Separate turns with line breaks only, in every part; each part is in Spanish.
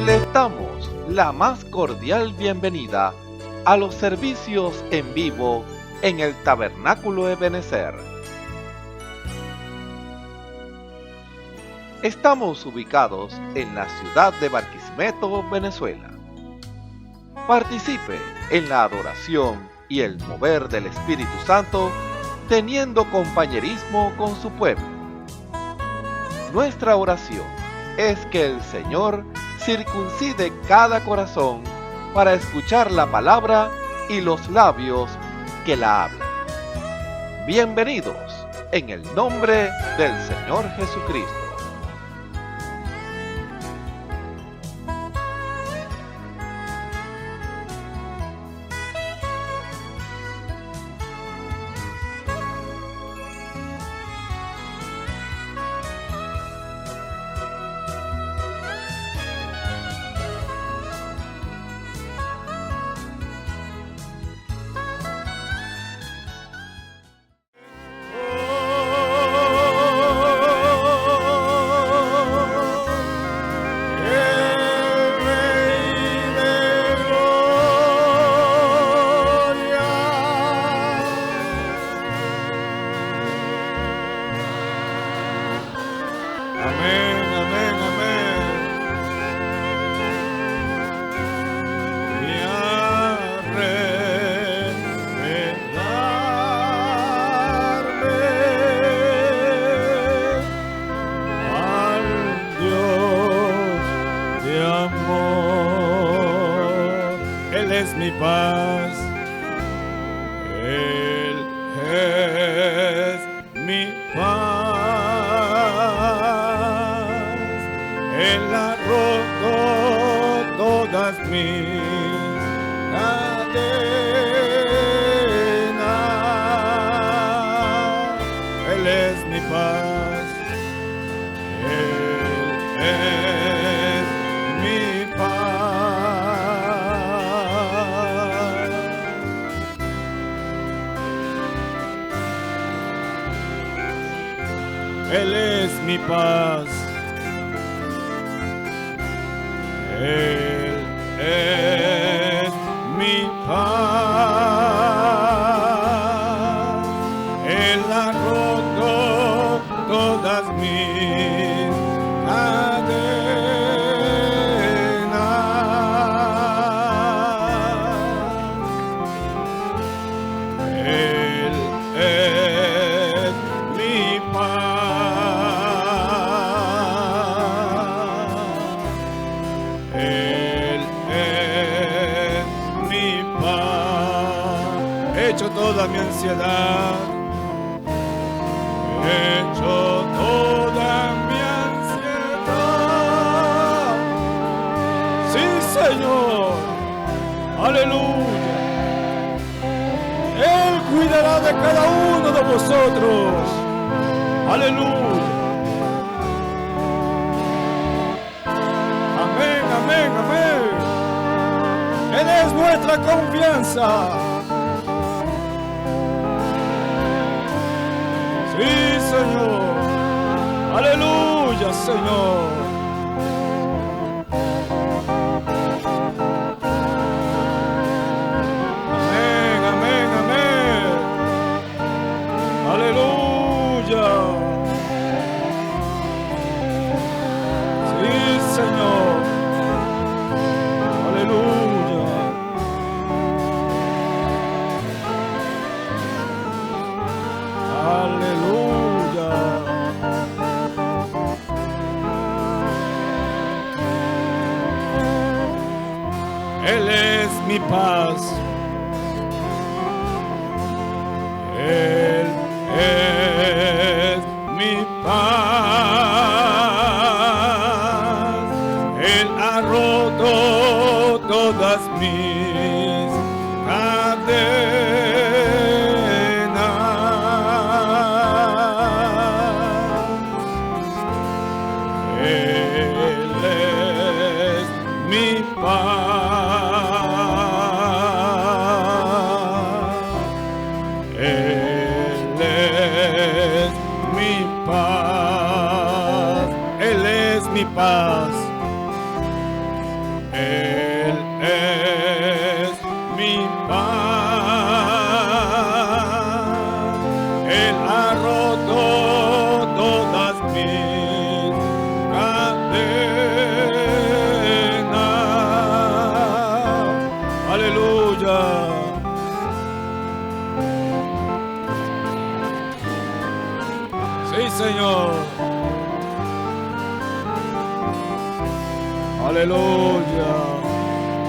Les damos la más cordial bienvenida a los servicios en vivo en el Tabernáculo Ebenezer. Estamos ubicados en la ciudad de Barquisimeto, Venezuela. Participe en la adoración y el mover del Espíritu Santo, teniendo compañerismo con su pueblo. Nuestra oración es que el Señor circuncide cada corazón para escuchar la palabra y los labios que la hablan. Bienvenidos en el nombre del Señor Jesucristo.
Él es mi paz. Él es mi paz. Él ha roto todas mis cadenas. Él es mi paz. Hecho toda mi ansiedad, hecho toda mi ansiedad. Sí, Señor, aleluya. Él cuidará de cada uno de vosotros, aleluya. Amén, amén, amén. Él es nuestra confianza. Sí, Señor. Aleluya, Señor. Amén, amén, amén. Aleluya. Sí, Señor. Aleluya. Aleluya. Él es mi paz. Él es mi paz. Él ha roto todas mis cadenas. Él es mi paz. Él es mi paz. Él es mi paz. Él es mi paz. Él ha roto todas mis cadenas. Aleluya. Sí, Señor. Aleluya.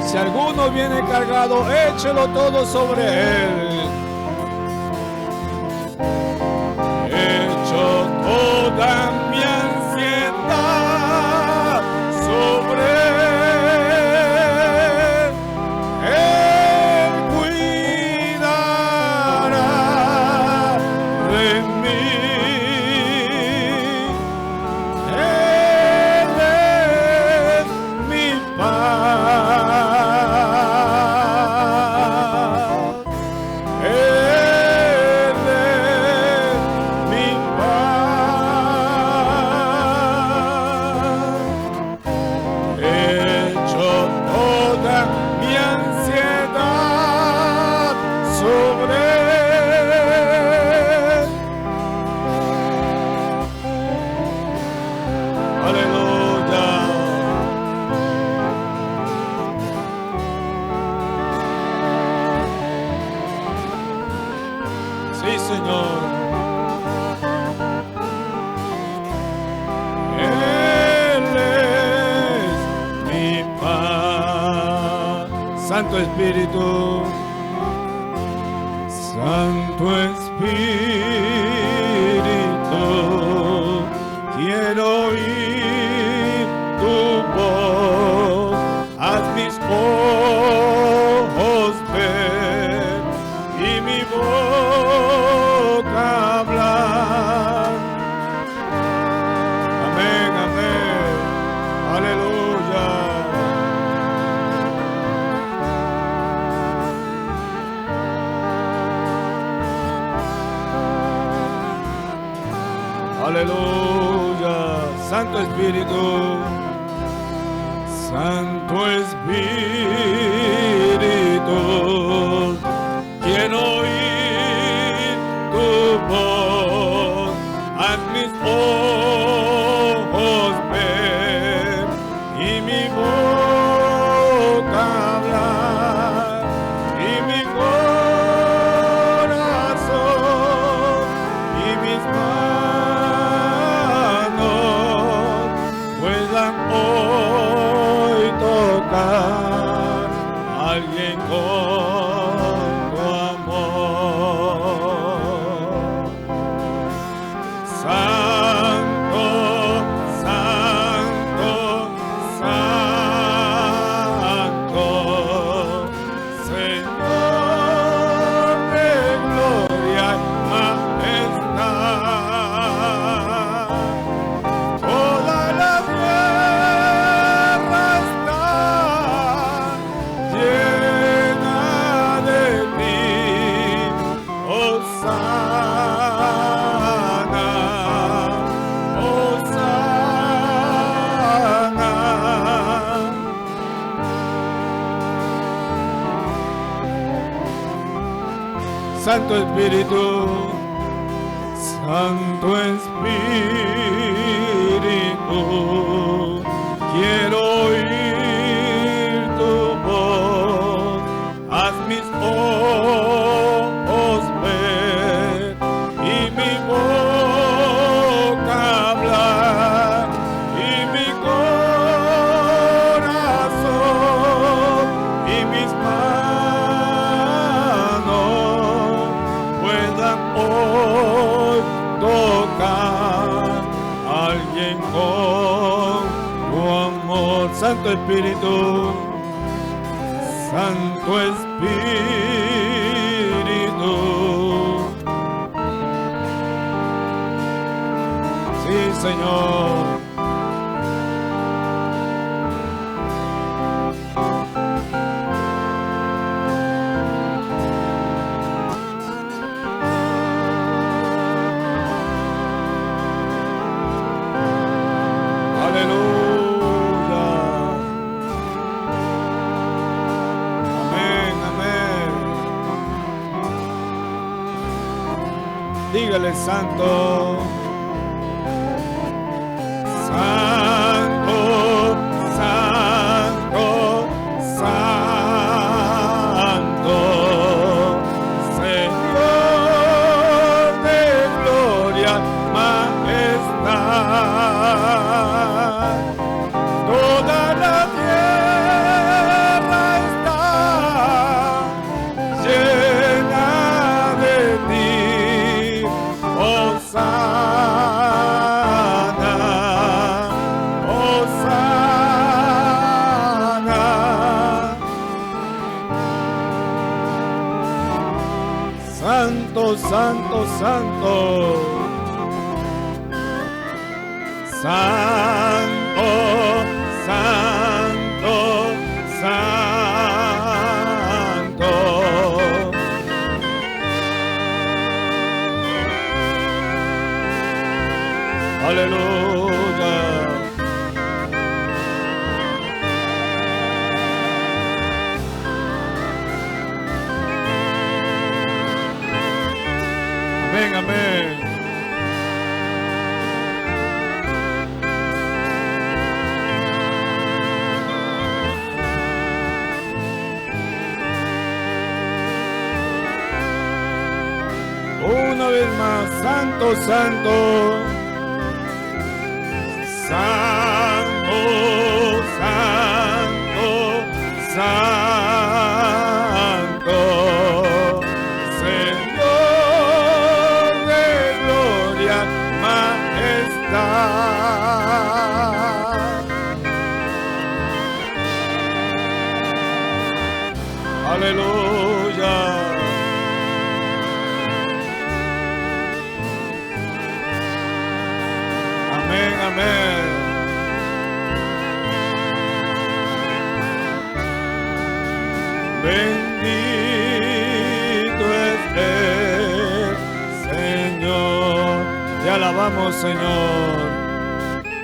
Si alguno viene cargado, échelo todo sobre él. Echo toda mi ansiedad sobre él. Él cuidará de mí. Él es mi paz. Él es mi paz. Echo toda mi ansiedad sobre él. Aleluya. Sí, Señor. Él es mi paz. Santo Espíritu, Santo Espíritu, quiero oír tu voz. Haz mis ojos ver y mi boca hablar. Amén, amén. Aleluya. Aleluya. Santo Espíritu, Santo Espíritu, quiero oír tu voz. Haz mis ojos ver y mi boca hablar y mi corazón y mis manos puedan hoy tocar a alguien con tu amor. Santo, santo, santo, Señor de gloria y majestad. Toda la tierra está llena de ti, Hosana, Hosana. Santo Espíritu, Santo Espíritu, quiero oír tu voz. Haz mis ojos ver y mi boca hablar y mi corazón y mis manos puedan hoy tocar a alguien con tu amor. Santo Espíritu, Santo Espíritu. Sí, Señor. Aleluya. dígale: Santo, Santo, Santo, Santo, Señor de gloria, majestad. Toda la tierra está llena de ti, Hosana, Hosana. Santo, santo, santo. Santo, santo, santo. Aleluya. Amén, amén. Una vez más, santo, santo, santo, santo, santo, Señor de gloria, majestad. Aleluya. Amén, amén. Bendito es el Señor. Te alabamos, Señor.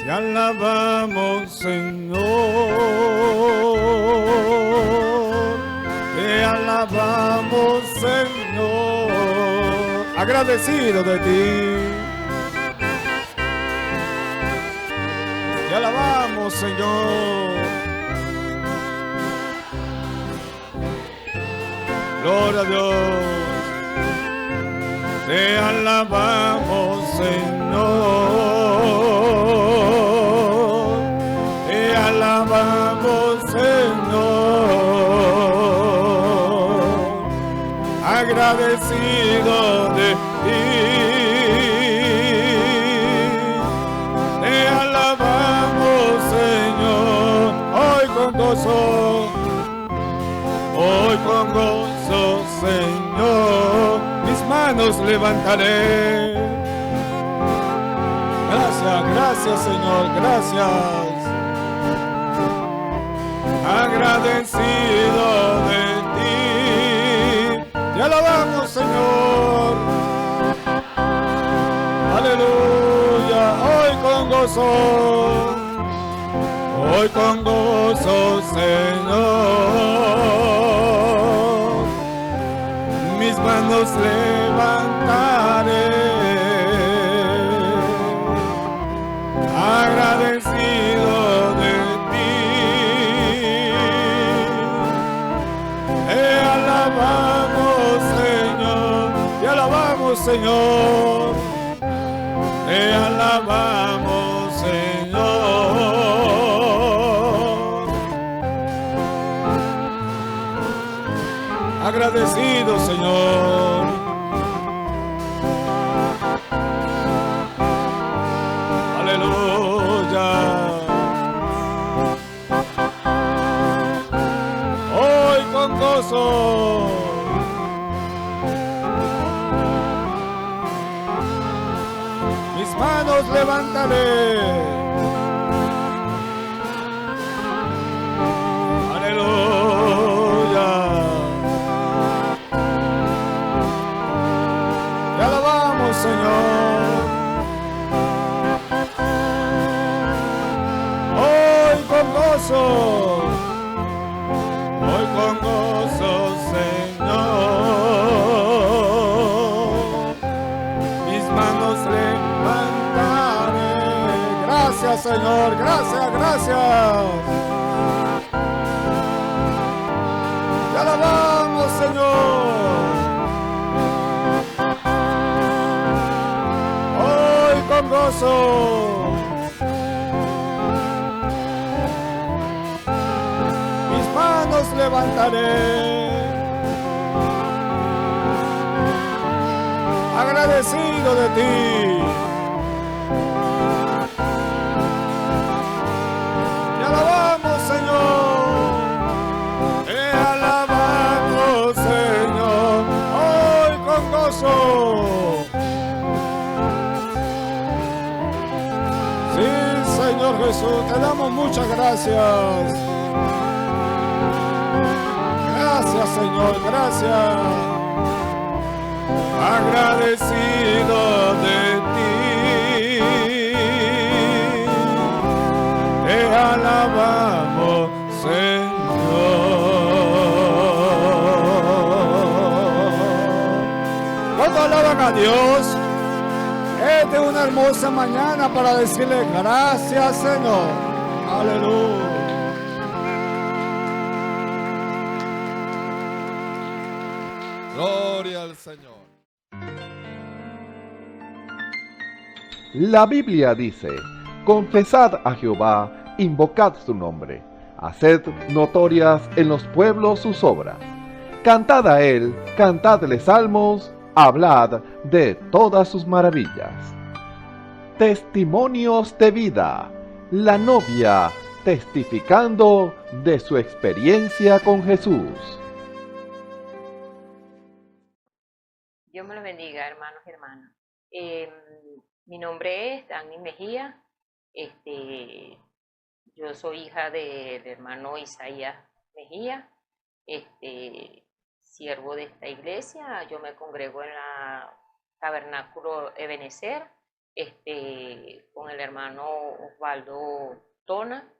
Te alabamos, Señor. Te alabamos, Señor. Agradecido de ti. Te alabamos, Señor. Gloria a Dios. Te alabamos, Señor. Te alabamos, Señor. Agradecido de ti. Te alabamos, Señor, hoy con gozo, Señor, mis manos levantaré. Gracias, gracias, Señor, gracias. Agradecido de ti, te alabamos, Señor. Aleluya, hoy con gozo, Señor, mis manos levantaré, agradecido de ti, te alabamos, Señor, te alabamos, Señor. Te alabamos, Señor. Agradecido, Señor. Aleluya. Hoy con gozo. Manos levantaré. Aleluya. Te alabamos, Señor. Hoy con gozo, Señor. Mis Señor, gracias, gracias. Te alabamos, Señor. Hoy con gozo mis manos levantaré, agradecido de ti. Te alabamos, Señor. Te alabamos, Señor. Hoy con gozo. Sí, Señor Jesús, te damos muchas gracias. Gracias, Señor, gracias. Agradecido de ti, te alabamos, Señor. ¿Cuánto alaban a Dios? Esta es una hermosa mañana para decirle gracias, Señor. Aleluya. Gloria al Señor.
La Biblia dice: confesad a Jehová, invocad su nombre, haced notorias en los pueblos sus obras. Cantad a él, cantadle salmos, hablad de todas sus maravillas. Testimonios de vida. La novia testificando de su experiencia con Jesús.
Dios me los bendiga, hermanos y hermanas. Mi nombre es Dani Mejía. Yo soy hija del hermano Isaías Mejía, siervo de esta iglesia. Yo me congrego en la Tabernáculo Ebenezer, con el hermano Osvaldo Tona.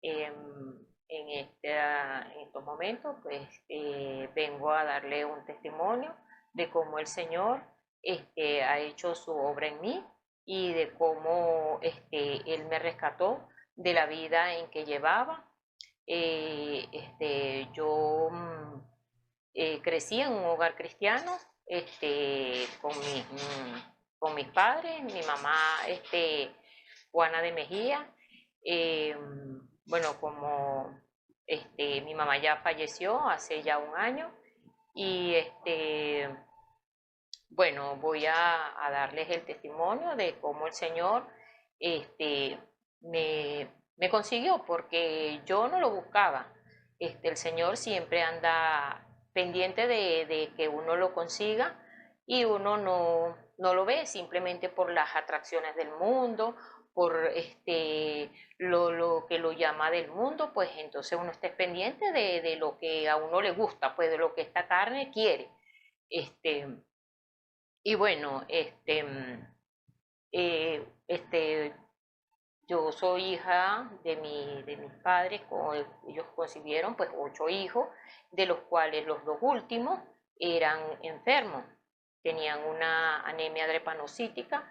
En estos momentos, pues, vengo a darle un testimonio de cómo el Señor ha hecho su obra en mí y de cómo Él me rescató de la vida en que llevaba. Yo crecí en un hogar cristiano con mis padres, mi mamá Juana de Mejía. Bueno, como mi mamá ya falleció hace ya un año, y bueno, voy a darles el testimonio de cómo el Señor me consiguió, porque yo no lo buscaba. El Señor siempre anda pendiente de que uno lo consiga, y uno no lo ve simplemente por las atracciones del mundo, por lo que lo llama del mundo. Pues entonces uno está pendiente de lo que a uno le gusta, pues de lo que esta carne quiere. Y bueno, yo soy hija de mis padres. Ellos concibieron pues 8 hijos, de los cuales los 2 últimos eran enfermos, tenían una anemia drepanocítica.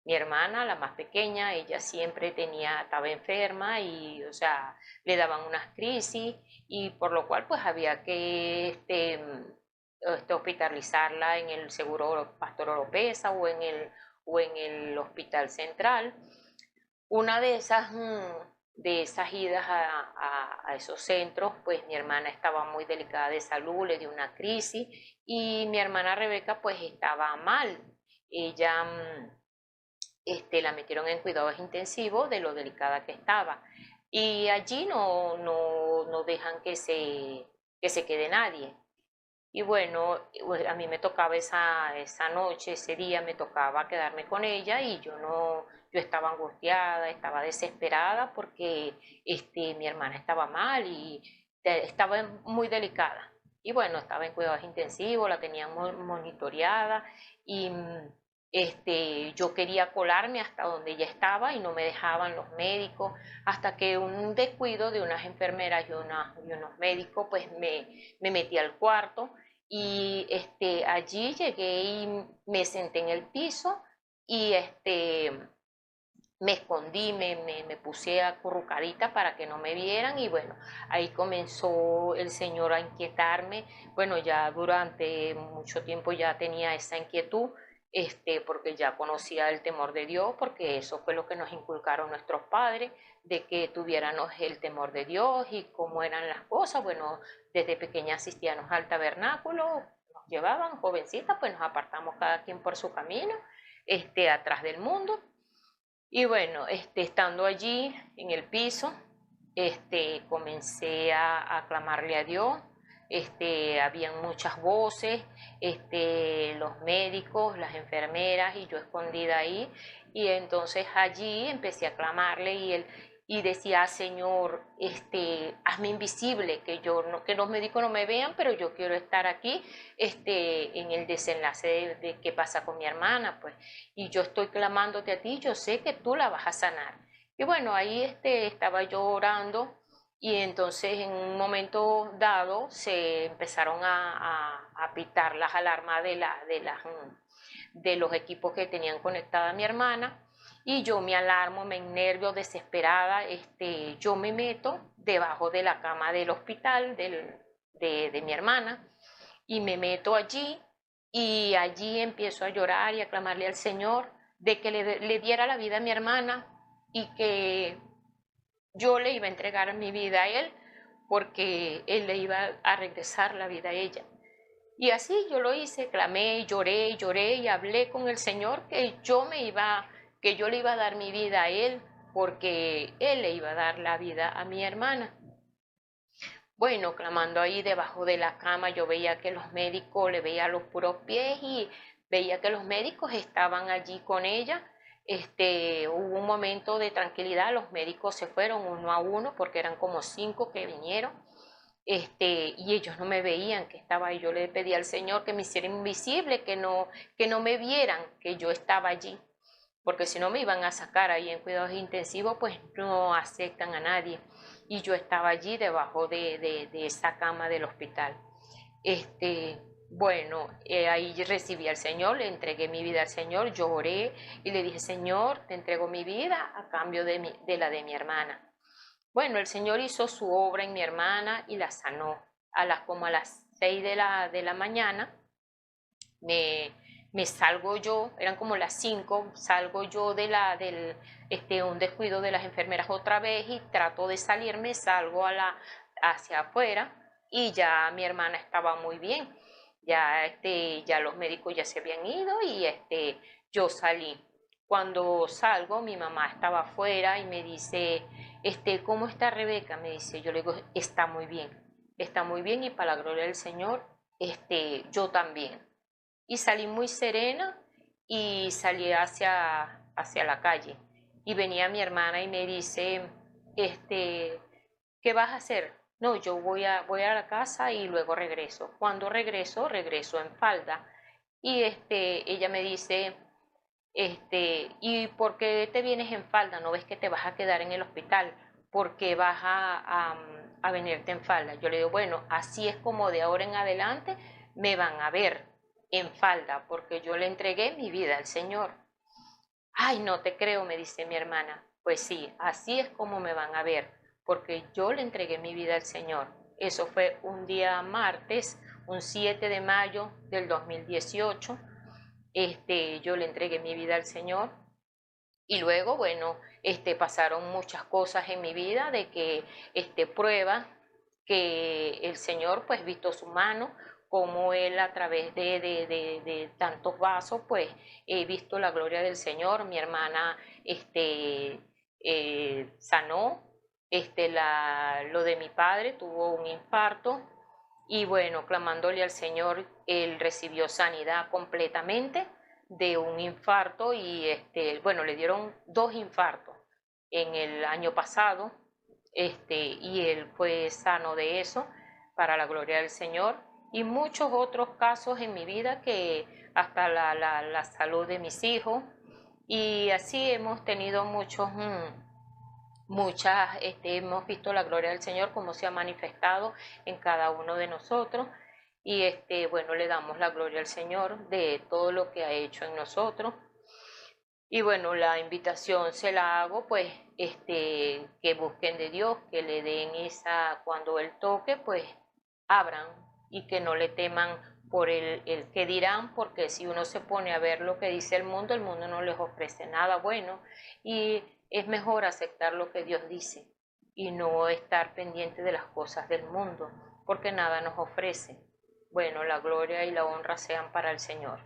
Mi hermana, la más pequeña, ella siempre estaba enferma, y o sea, le daban unas crisis, y por lo cual pues había que hospitalizarla en el Seguro Pastor Oropesa o en el Hospital Central. Una de esas idas a esos centros, pues mi hermana estaba muy delicada de salud, le dio una crisis, y mi hermana Rebeca pues estaba mal. Ella la metieron en cuidados intensivos de lo delicada que estaba, y allí no dejan que se quede nadie. Y bueno, a mí me tocaba esa noche, ese día me tocaba quedarme con ella, y yo estaba angustiada, estaba desesperada, porque mi hermana estaba mal y estaba muy delicada. Y bueno, estaba en cuidados intensivos, la tenían monitoreada, y yo quería colarme hasta donde ella estaba y no me dejaban los médicos, hasta que un descuido de unas enfermeras y unos médicos pues me metí al cuarto, y allí llegué y me senté en el piso, y me escondí, me puse acurrucadita para que no me vieran y bueno, ahí comenzó el Señor a inquietarme. Bueno, ya durante mucho tiempo ya tenía esa inquietud, porque ya conocía el temor de Dios, porque eso fue lo que nos inculcaron nuestros padres, de que tuviéramos el temor de Dios y cómo eran las cosas. Bueno, desde pequeña asistíamos al tabernáculo, nos llevaban jovencitas, pues nos apartamos cada quien por su camino, atrás del mundo. Y bueno, estando allí en el piso, comencé a clamarle a Dios. Habían muchas voces, los médicos, las enfermeras y yo escondida ahí. Y entonces allí empecé a clamarle y decía, Señor, hazme invisible, que los médicos no me vean, pero yo quiero estar aquí, en el desenlace de qué pasa con mi hermana, pues. Y yo estoy clamándote a ti, yo sé que tú la vas a sanar. Y bueno, ahí estaba yo orando y entonces en un momento dado se empezaron a pitar las alarmas de los equipos que tenían conectada a mi hermana y yo me alarmo, me enervio, desesperada, yo me meto debajo de la cama del hospital de mi hermana y me meto allí y allí empiezo a llorar y a clamarle al Señor de que le diera la vida a mi hermana y que yo le iba a entregar mi vida a él porque él le iba a regresar la vida a ella. Y así yo lo hice, clamé, lloré y hablé con el Señor que yo le iba a dar mi vida a él porque él le iba a dar la vida a mi hermana. Bueno, clamando ahí debajo de la cama, yo veía que los médicos, le veía los puros pies y veía que los médicos estaban allí con ella. Hubo un momento de tranquilidad, los médicos se fueron uno a uno porque eran como 5 que vinieron. Y ellos no me veían que estaba ahí. Yo le pedí al Señor que me hiciera invisible, que no me vieran que yo estaba allí, porque si no me iban a sacar ahí en cuidados intensivos, pues no aceptan a nadie. Y yo estaba allí debajo de esa cama del hospital. Bueno, ahí recibí al Señor, le entregué mi vida al Señor, lloré y le dije, Señor, te entrego mi vida a cambio de la de mi hermana. Bueno, el Señor hizo su obra en mi hermana y la sanó. Como a las 6 de la mañana me salgo yo, eran como las 5, salgo yo un descuido de las enfermeras otra vez y trato de salirme, salgo hacia afuera y ya mi hermana estaba muy bien. Ya los médicos ya se habían ido y yo salí. Cuando salgo, mi mamá estaba afuera y me dice, ¿cómo está Rebeca? Me dice, yo le digo, está muy bien y para la gloria del Señor, yo también. Y salí muy serena y salí hacia la calle. Y venía mi hermana y me dice, ¿qué vas a hacer? No, yo voy a la casa y luego regreso. Cuando regreso en falda. Y ella me dice, ¿y por qué te vienes en falda? ¿No ves que te vas a quedar en el hospital? ¿Por qué vas a venirte en falda? Yo le digo, bueno, así es como de ahora en adelante me van a ver en falda, porque yo le entregué mi vida al Señor. Ay, no te creo, me dice mi hermana. Pues sí, así es como me van a ver, porque yo le entregué mi vida al Señor. Eso fue un día martes, un 7 de mayo del 2018. Yo le entregué mi vida al Señor. Y luego, bueno, pasaron muchas cosas en mi vida de que, prueba que el Señor, pues, visto su mano, como Él a través de tantos vasos, pues, he visto la gloria del Señor. Mi hermana, sanó, lo de mi padre, tuvo un infarto, y bueno, clamándole al Señor, Él recibió sanidad completamente de un infarto y bueno, le dieron 2 infartos en el año pasado, y él fue sano de eso para la gloria del Señor y muchos otros casos en mi vida que hasta la salud de mis hijos y así hemos tenido hemos visto la gloria del Señor como se ha manifestado en cada uno de nosotros y bueno, le damos la gloria al Señor de todo lo que ha hecho en nosotros. Y bueno, la invitación se la hago, pues, que busquen de Dios, que le den esa, cuando Él toque, pues, abran y que no le teman por el que dirán, porque si uno se pone a ver lo que dice el mundo no les ofrece nada bueno y es mejor aceptar lo que Dios dice y no estar pendiente de las cosas del mundo, porque nada nos ofrece. Bueno, la gloria y la honra sean para el Señor.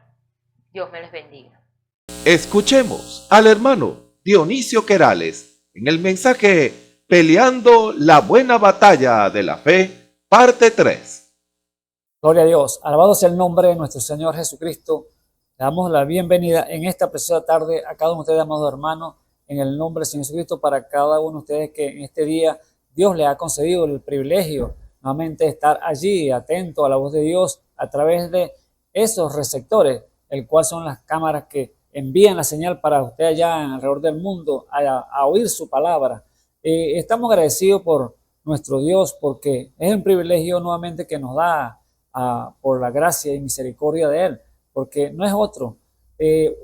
Dios me les bendiga.
Escuchemos al hermano Dionisio Querales en el mensaje Peleando la buena batalla de la fe, parte 3.
Gloria a Dios. Alabado sea el nombre de nuestro Señor Jesucristo. Le damos la bienvenida en esta preciosa tarde a cada uno de ustedes, amados hermanos, en el nombre del Señor Jesucristo, para cada uno de ustedes que en este día Dios le ha concedido el privilegio nuevamente de estar allí, atento a la voz de Dios a través de esos receptores, el cual son las cámaras que envían la señal para usted allá alrededor del mundo a oír su palabra. Estamos agradecidos por nuestro Dios porque es un privilegio nuevamente que nos da por la gracia y misericordia de Él, porque no es otro.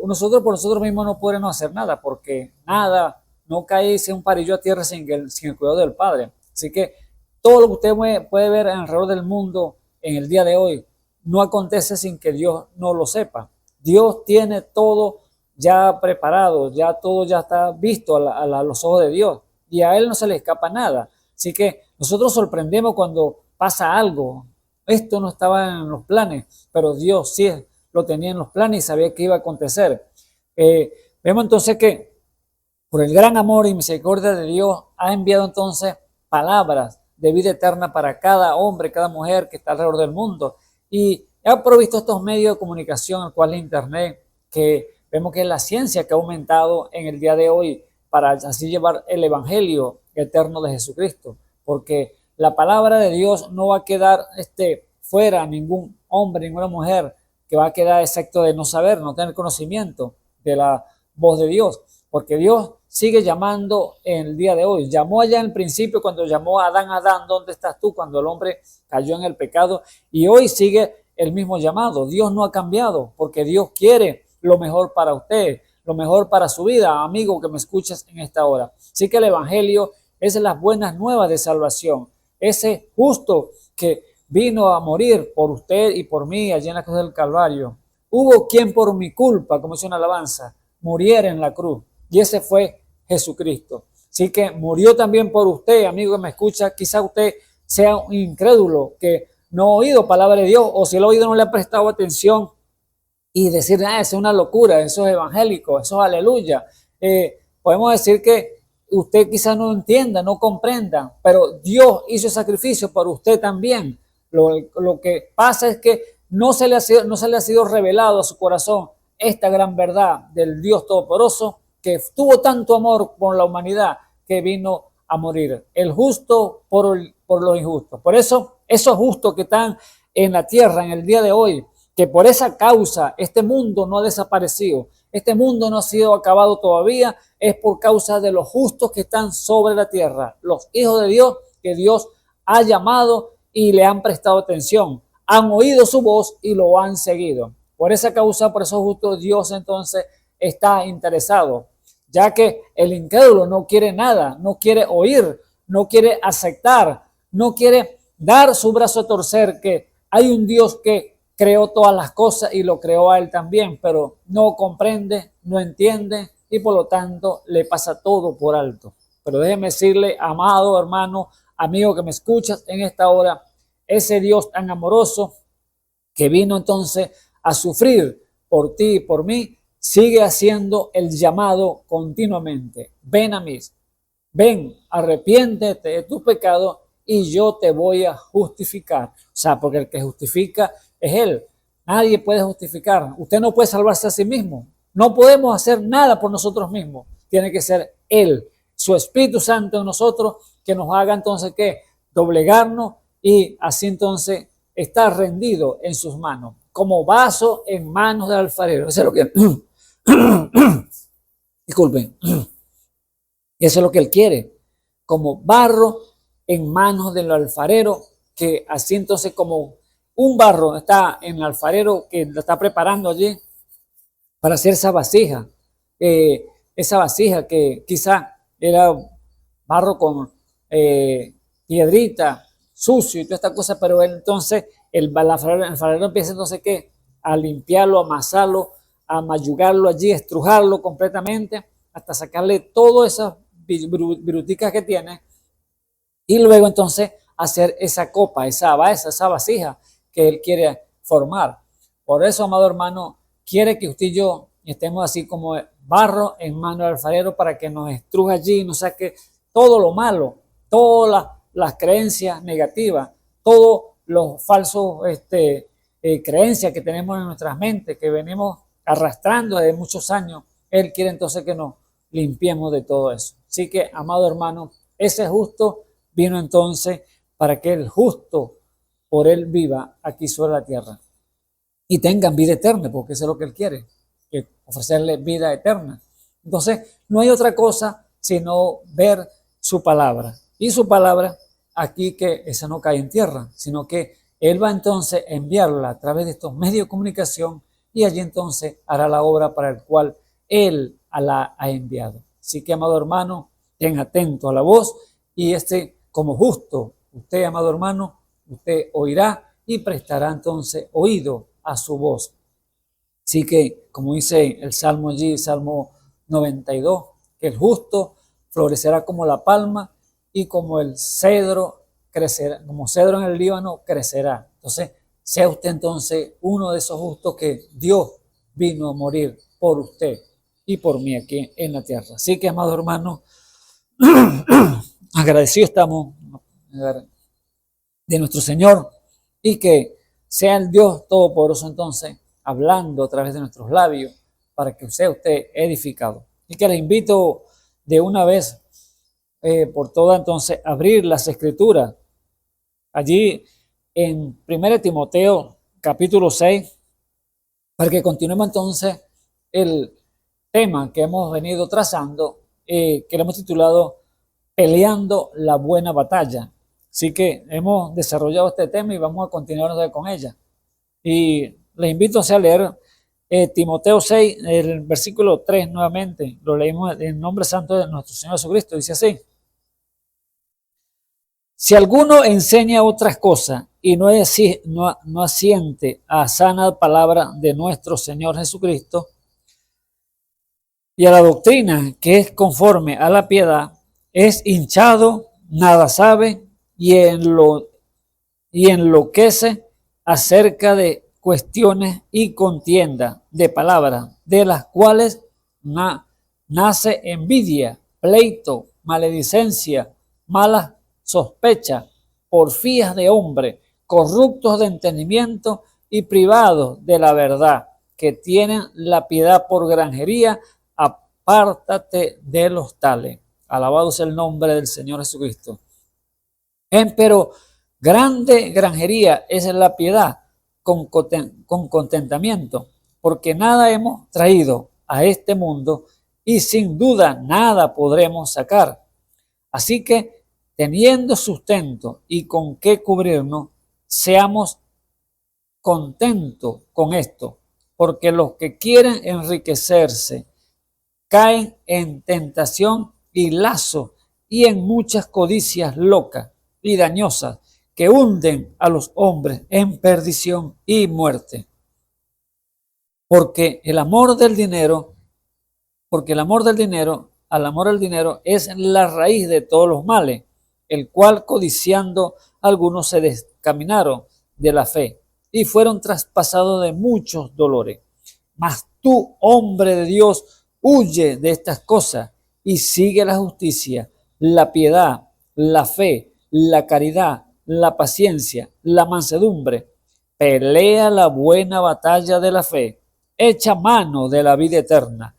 Nosotros por nosotros mismos no podemos hacer nada, porque nada, no cae un parillo a tierra sin el cuidado del Padre. Así que todo lo que usted puede ver alrededor del mundo en el día de hoy no acontece sin que Dios no lo sepa. Dios tiene todo ya preparado, ya todo ya está visto a los ojos de Dios y a Él no se le escapa nada. Así que nosotros sorprendemos cuando pasa algo. Esto no estaba en los planes, pero Dios sí lo tenía en los planes y sabía que iba a acontecer. Vemos entonces que por el gran amor y misericordia de Dios ha enviado entonces palabras de vida eterna para cada hombre, cada mujer que está alrededor del mundo. Y ha provisto estos medios de comunicación, el cual es Internet, que vemos que es la ciencia que ha aumentado en el día de hoy para así llevar el evangelio eterno de Jesucristo. Porque la palabra de Dios no va a quedar fuera ningún hombre, ninguna mujer que va a quedar excepto de no saber, no tener conocimiento de la voz de Dios. Porque Dios sigue llamando en el día de hoy. Llamó allá en el principio cuando llamó a Adán, Adán, ¿dónde estás tú? Cuando el hombre cayó en el pecado. Y hoy sigue el mismo llamado. Dios no ha cambiado porque Dios quiere lo mejor para usted, lo mejor para su vida, amigo que me escuchas en esta hora. Así que el evangelio es las buenas nuevas de salvación. Ese justo que vino a morir por usted y por mí allí en la cruz del Calvario. Hubo quien por mi culpa, como dice una alabanza, muriera en la cruz. Y ese fue Jesucristo. Así que murió también por usted, amigo que me escucha. Quizá usted sea un incrédulo que no ha oído palabra de Dios, o si lo ha oído no le ha prestado atención y decir, eso es una locura, eso es evangélico, eso es aleluya. Podemos decir que usted quizás no entienda, no comprenda, pero Dios hizo el sacrificio por usted también. Lo que pasa es que no se le ha sido revelado a su corazón esta gran verdad del Dios Todopoderoso, que tuvo tanto amor por la humanidad que vino a morir. El justo por los injustos. Por eso, esos justos que están en la tierra en el día de hoy, que por esa causa este mundo no ha desaparecido, este mundo no ha sido acabado todavía, es por causa de los justos que están sobre la tierra, los hijos de Dios que Dios ha llamado y le han prestado atención, han oído su voz y lo han seguido. Por esa causa, por esos justos, Dios entonces está interesado, ya que el incrédulo no quiere nada, no quiere oír, no quiere aceptar, no quiere dar su brazo a torcer, que hay un Dios que creó todas las cosas y lo creó a él también, pero no comprende, no entiende y por lo tanto le pasa todo por alto. Pero déjeme decirle, amado hermano, amigo que me escuchas en esta hora, ese Dios tan amoroso que vino entonces a sufrir por ti y por mí, sigue haciendo el llamado continuamente. Ven a mí, ven, arrepiéntete de tus pecados y yo te voy a justificar. O sea, porque el que justifica es Él. Nadie puede justificar. Usted no puede salvarse a sí mismo. No podemos hacer nada por nosotros mismos. Tiene que ser Él, su Espíritu Santo en nosotros, que nos haga entonces ¿qué? Doblegarnos y así entonces estar rendido en sus manos, como vaso en manos del alfarero. Eso es lo que disculpen. Eso es lo que Él quiere, como barro en manos del alfarero, que así entonces como un barro está en el alfarero que lo está preparando allí para hacer esa vasija. esa vasija que quizá era barro con piedrita, sucio y toda esta cosa, pero él entonces, el alfarero empieza entonces ¿qué? A limpiarlo, a amasarlo, a mayugarlo allí, a estrujarlo completamente, hasta sacarle todas esas viruticas que tiene, y luego entonces hacer esa copa, esa vasija que él quiere formar. Por eso, amado hermano, quiere que usted y yo estemos así como barro en mano del alfarero para que nos estruja allí y nos saque todo lo malo, todas las creencias negativas, todos los falsos creencias que tenemos en nuestras mentes, que venimos arrastrando desde muchos años. Él quiere entonces que nos limpiemos de todo eso. Así que, amado hermano, ese justo vino entonces para que el justo por él viva aquí sobre la tierra y tengan vida eterna, porque eso es lo que él quiere, que ofrecerle vida eterna. Entonces, no hay otra cosa sino ver su palabra. Y su palabra aquí, que esa no cae en tierra, sino que él va entonces a enviarla a través de estos medios de comunicación y allí entonces hará la obra para el cual él la ha enviado. Así que, amado hermano, ten atento a la voz y como justo, usted, amado hermano, usted oirá y prestará entonces oído a su voz. Así que, como dice el Salmo allí, Salmo 92, que el justo florecerá como la palma y como el cedro crecerá, como cedro en el Líbano crecerá. Entonces, sea usted entonces uno de esos justos que Dios vino a morir por usted y por mí aquí en la tierra. Así que, amado hermano, agradecidos estamos de nuestro Señor y que sea el Dios Todopoderoso entonces hablando a través de nuestros labios para que sea usted edificado. Y que le invito de una vez por todas entonces abrir las Escrituras allí en 1 Timoteo capítulo 6 para que continuemos entonces el tema que hemos venido trazando, que le hemos titulado Peleando la buena batalla. Así que hemos desarrollado este tema y vamos a continuar con ella. Y les invito a leer Timoteo 6, el versículo 3 nuevamente. Lo leímos en el nombre santo de nuestro Señor Jesucristo. Dice así: si alguno enseña otras cosas y no asiente a sana palabra de nuestro Señor Jesucristo y a la doctrina que es conforme a la piedad, es hinchado, nada sabe y enloquece acerca de cuestiones y contienda de palabras, de las cuales nace envidia, pleito, maledicencia, malas sospechas, porfías de hombre, corruptos de entendimiento y privados de la verdad, que tienen la piedad por granjería. Apártate de los tales. Alabado sea el nombre del Señor Jesucristo. Pero grande granjería es la piedad con contentamiento, porque nada hemos traído a este mundo y sin duda nada podremos sacar. Así que, teniendo sustento y con qué cubrirnos, seamos contentos con esto, porque los que quieren enriquecerse caen en tentación y lazo y en muchas codicias locas y dañosas que hunden a los hombres en perdición y muerte. Porque el amor del dinero es la raíz de todos los males, el cual codiciando algunos se descaminaron de la fe y fueron traspasados de muchos dolores. Mas tú, hombre de Dios, huye de estas cosas y sigue la justicia, la piedad, la fe, la caridad, la paciencia, la mansedumbre. Pelea la buena batalla de la fe, echa mano de la vida eterna,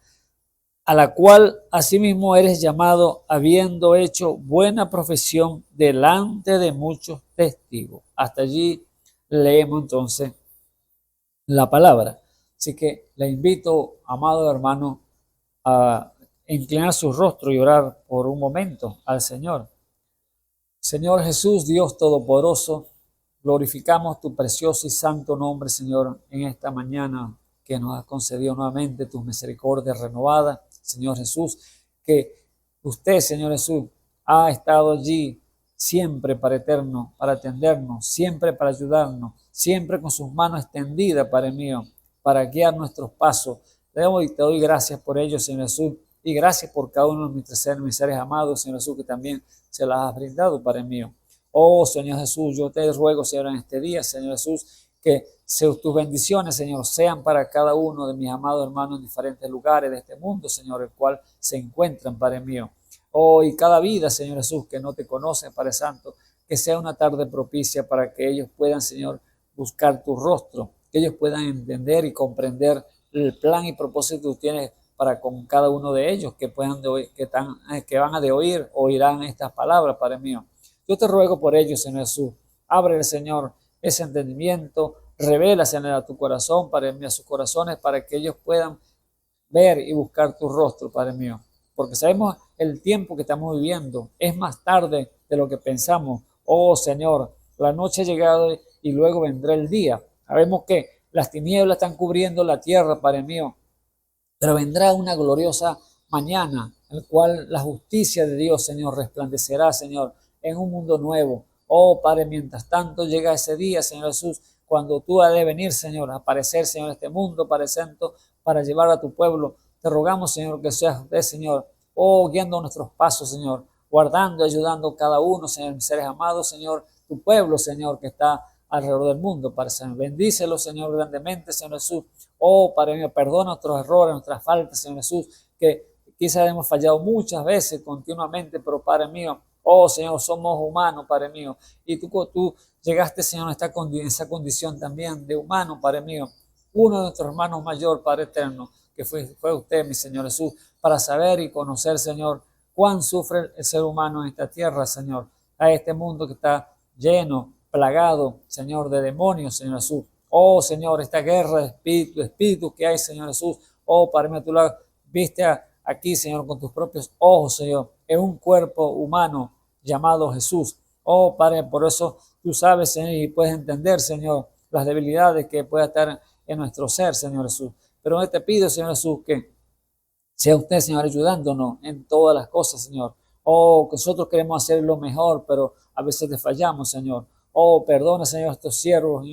a la cual asimismo eres llamado, habiendo hecho buena profesión delante de muchos testigos. Hasta allí leemos entonces la palabra. Así que le invito, amado hermano, a inclinar su rostro y orar por un momento al Señor. Señor Jesús, Dios Todopoderoso, glorificamos tu precioso y santo nombre, Señor, en esta mañana que nos has concedido nuevamente tus misericordias renovadas. Señor Jesús, que usted, Señor Jesús, ha estado allí siempre para eterno, para atendernos, siempre para ayudarnos, siempre con sus manos extendidas, Padre mío, para guiar nuestros pasos. Te doy gracias por ello, Señor Jesús, y gracias por cada uno de mis seres amados, Señor Jesús, que también se las has brindado, Padre mío. Oh, Señor Jesús, yo te ruego, Señor, en este día, Señor Jesús, que tus bendiciones, Señor, sean para cada uno de mis amados hermanos en diferentes lugares de este mundo, Señor, el cual se encuentran, Padre mío. Oh, y cada vida, Señor Jesús, que no te conoce, Padre Santo, que sea una tarde propicia para que ellos puedan, Señor, buscar tu rostro, que ellos puedan entender y comprender el plan y propósito que tú tienes para con cada uno de ellos, que puedan que van a de oirán estas palabras, Padre mío. Yo te ruego por ellos, Señor Jesús. Ábrele, Señor, ese entendimiento, revélaselo a tu corazón, Padre mío, a sus corazones, para que ellos puedan ver y buscar tu rostro, Padre mío. Porque sabemos el tiempo que estamos viviendo, es más tarde de lo que pensamos. Oh, Señor, la noche ha llegado y luego vendrá el día. Sabemos que las tinieblas están cubriendo la tierra, Padre mío, pero vendrá una gloriosa mañana, en la cual la justicia de Dios, Señor, resplandecerá, Señor, en un mundo nuevo. Oh, Padre, mientras tanto llega ese día, Señor Jesús, cuando tú has de venir, Señor, a aparecer, Señor, en este mundo, Padre Santo, para llevar a tu pueblo. Te rogamos, Señor, que seas usted, Señor, oh, guiando nuestros pasos, Señor, guardando, ayudando cada uno, Señor, mis seres amados, Señor, tu pueblo, Señor, que está alrededor del mundo, Padre Señor. Bendícelo, Señor, grandemente, Señor Jesús. Oh, Padre mío, perdona nuestros errores, nuestras faltas, Señor Jesús, que quizás hemos fallado muchas veces, continuamente, pero Padre mío, oh, Señor, somos humanos, Padre mío, y tú llegaste, Señor, a esa condición también de humano, Padre mío. Uno de nuestros hermanos mayor, Padre eterno, que fue usted, mi Señor Jesús, para saber y conocer, Señor, cuán sufre el ser humano en esta tierra, Señor, a este mundo que está lleno, plagado, Señor, de demonios, Señor Jesús. Oh, Señor, esta guerra de espíritus que hay, Señor Jesús. Oh, Padre mío, tú la viste aquí, Señor, con tus propios ojos, Señor, en un cuerpo humano llamado Jesús. Oh, Padre, por eso tú sabes, Señor, y puedes entender, Señor, las debilidades que pueda estar en nuestro ser, Señor Jesús. Pero yo te pido, Señor Jesús, que sea usted, Señor, ayudándonos en todas las cosas, Señor. Oh, que nosotros queremos hacer lo mejor, pero a veces te fallamos, Señor. Oh, perdona, Señor, estos siervos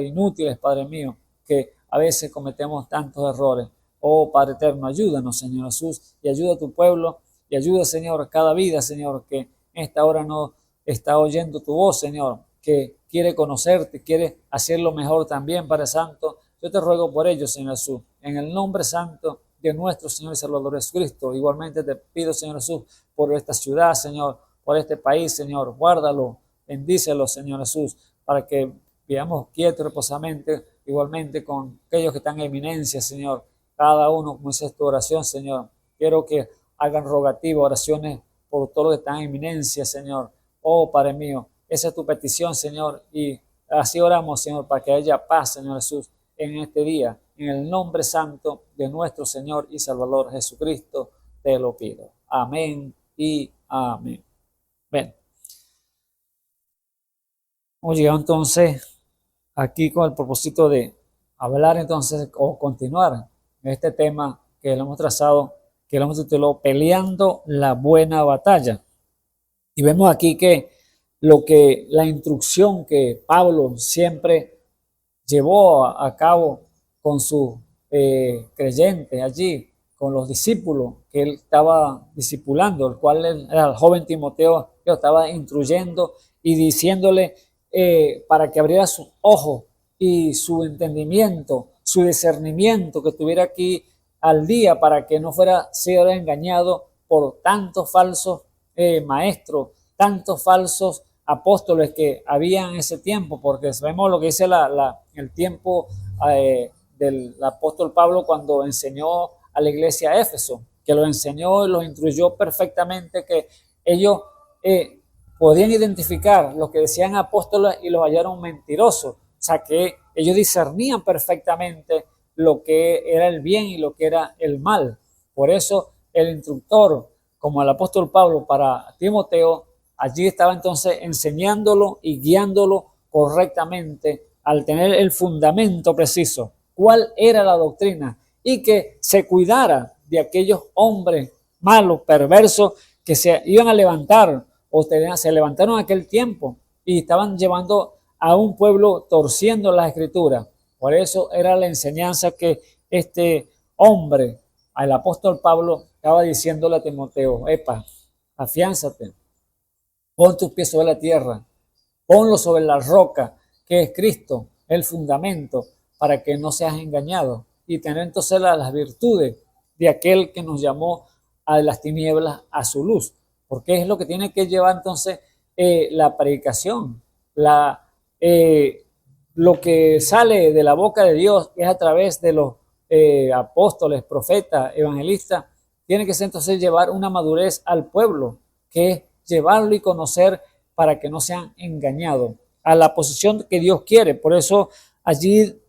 inútiles, Padre mío, que a veces cometemos tantos errores. Oh, Padre eterno, ayúdanos, Señor Jesús, y ayuda a tu pueblo, y ayuda, Señor, a cada vida, Señor, que en esta hora no está oyendo tu voz, Señor, que quiere conocerte, quiere hacer lo mejor también, Padre Santo. Yo te ruego por ello, Señor Jesús, en el nombre santo de nuestro Señor y Salvador Jesucristo. Igualmente te pido, Señor Jesús, por esta ciudad, Señor, por este país, Señor, guárdalo, bendícelo, Señor Jesús, para que vivamos quietos, reposamente, igualmente con aquellos que están en eminencia, Señor. Cada uno, como dice tu oración, Señor, quiero que hagan rogativas, oraciones por todo lo que está en eminencia, Señor. Oh, Padre mío, esa es tu petición, Señor, y así oramos, Señor, para que haya paz, Señor Jesús, en este día, en el nombre santo de nuestro Señor y Salvador Jesucristo, te lo pido. Amén y amén. Bien. Hemos llegado entonces aquí con el propósito de hablar entonces o continuar en este tema que lo hemos trazado, que lo hemos titulado Peleando la buena batalla. Y vemos aquí que la instrucción que Pablo siempre llevó a cabo con sus creyentes allí, con los discípulos que él estaba discipulando, el cual era el joven Timoteo, que lo estaba instruyendo y diciéndole para que abriera sus ojos y su entendimiento, su discernimiento, que estuviera aquí al día para que no fuera sido engañado por tantos falsos maestros, tantos falsos apóstoles que había en ese tiempo, porque sabemos lo que dice el tiempo del apóstol Pablo cuando enseñó a la iglesia a Éfeso, que lo enseñó y los instruyó perfectamente, que ellos podían identificar lo que decían apóstoles y los hallaron mentirosos. O sea, que ellos discernían perfectamente lo que era el bien y lo que era el mal. Por eso el instructor, como el apóstol Pablo para Timoteo, allí estaba entonces enseñándolo y guiándolo correctamente al tener el fundamento preciso, cuál era la doctrina, y que se cuidara de aquellos hombres malos, perversos, que se iban a levantar o se levantaron en aquel tiempo y estaban llevando a un pueblo torciendo las escrituras. Por eso era la enseñanza que este hombre, el apóstol Pablo, estaba diciéndole a Timoteo: epa, afiánzate, pon tus pies sobre la tierra, ponlo sobre la roca que es Cristo, el fundamento, para que no seas engañado, y tener entonces las virtudes de aquel que nos llamó a las tinieblas a su luz, porque es lo que tiene que llevar entonces la predicación, lo que sale de la boca de Dios es a través de los apóstoles, profetas, evangelistas, tiene que ser entonces llevar una madurez al pueblo, que es llevarlo y conocer para que no sean engañados a la posición que Dios quiere. Por eso allí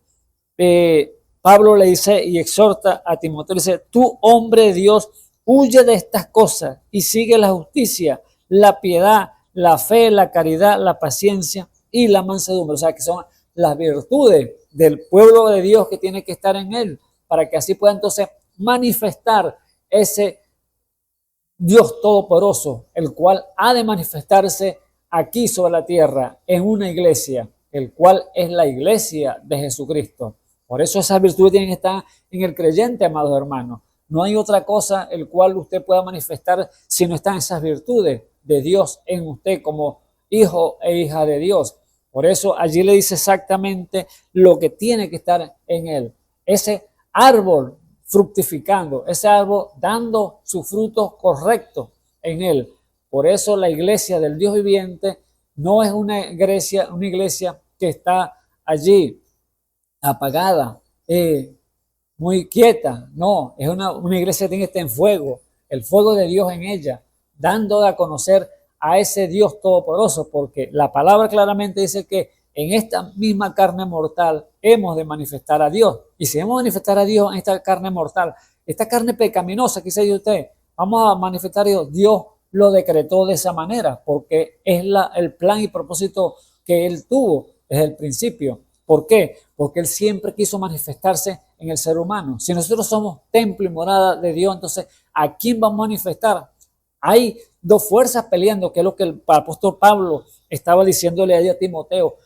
Pablo le dice y exhorta a Timoteo, dice: tú, hombre de Dios, huye de estas cosas y sigue la justicia, la piedad, la fe, la caridad, la paciencia y la mansedumbre. O sea, que son las virtudes del pueblo de Dios que tiene que estar en él, para que así pueda entonces manifestar ese Dios todopoderoso, el cual ha de manifestarse aquí sobre la tierra en una iglesia, el cual es la iglesia de Jesucristo. Por eso esas virtudes tienen que estar en el creyente, amados hermanos. No hay otra cosa el cual usted pueda manifestar si no están esas virtudes de Dios en usted como hijo e hija de Dios. Por eso allí le dice exactamente lo que tiene que estar en él. Ese árbol fructificando, ese árbol dando sus frutos correctos en él. Por eso la iglesia del Dios viviente no es una iglesia que está allí apagada, muy quieta. No, es una iglesia que tiene que estar en fuego, el fuego de Dios en ella, dando a conocer a ese Dios todopoderoso, porque la palabra claramente dice que en esta misma carne mortal hemos de manifestar a Dios. Y si hemos de manifestar a Dios en esta carne mortal, esta carne pecaminosa, ¿qué dice usted? Vamos a manifestar a Dios. Dios lo decretó de esa manera, porque es el plan y propósito que Él tuvo desde el principio. ¿Por qué? Porque Él siempre quiso manifestarse en el ser humano. Si nosotros somos templo y morada de Dios, entonces, ¿a quién vamos a manifestar? Hay dos fuerzas peleando, que es lo que el apóstol Pablo estaba diciéndole a Timoteo: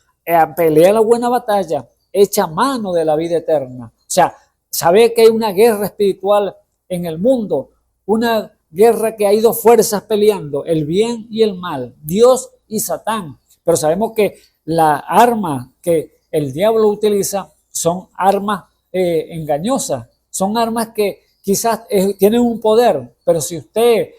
pelea la buena batalla, echa mano de la vida eterna. O sea, sabe que hay una guerra espiritual en el mundo, una guerra que hay dos fuerzas peleando, el bien y el mal, Dios y Satán. Pero sabemos que la arma que el diablo utiliza son armas engañosas, son armas que quizás tienen un poder, pero si usted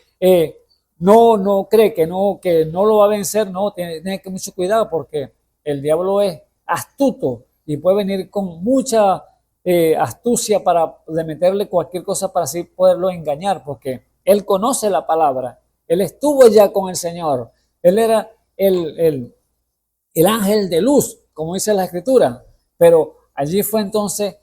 no cree que no lo va a vencer, no, tiene que mucho cuidado, porque el diablo es astuto y puede venir con mucha astucia para meterle cualquier cosa para así poderlo engañar, porque él conoce la palabra, él estuvo ya con el Señor, él era el ángel de luz, como dice la Escritura, pero allí fue entonces,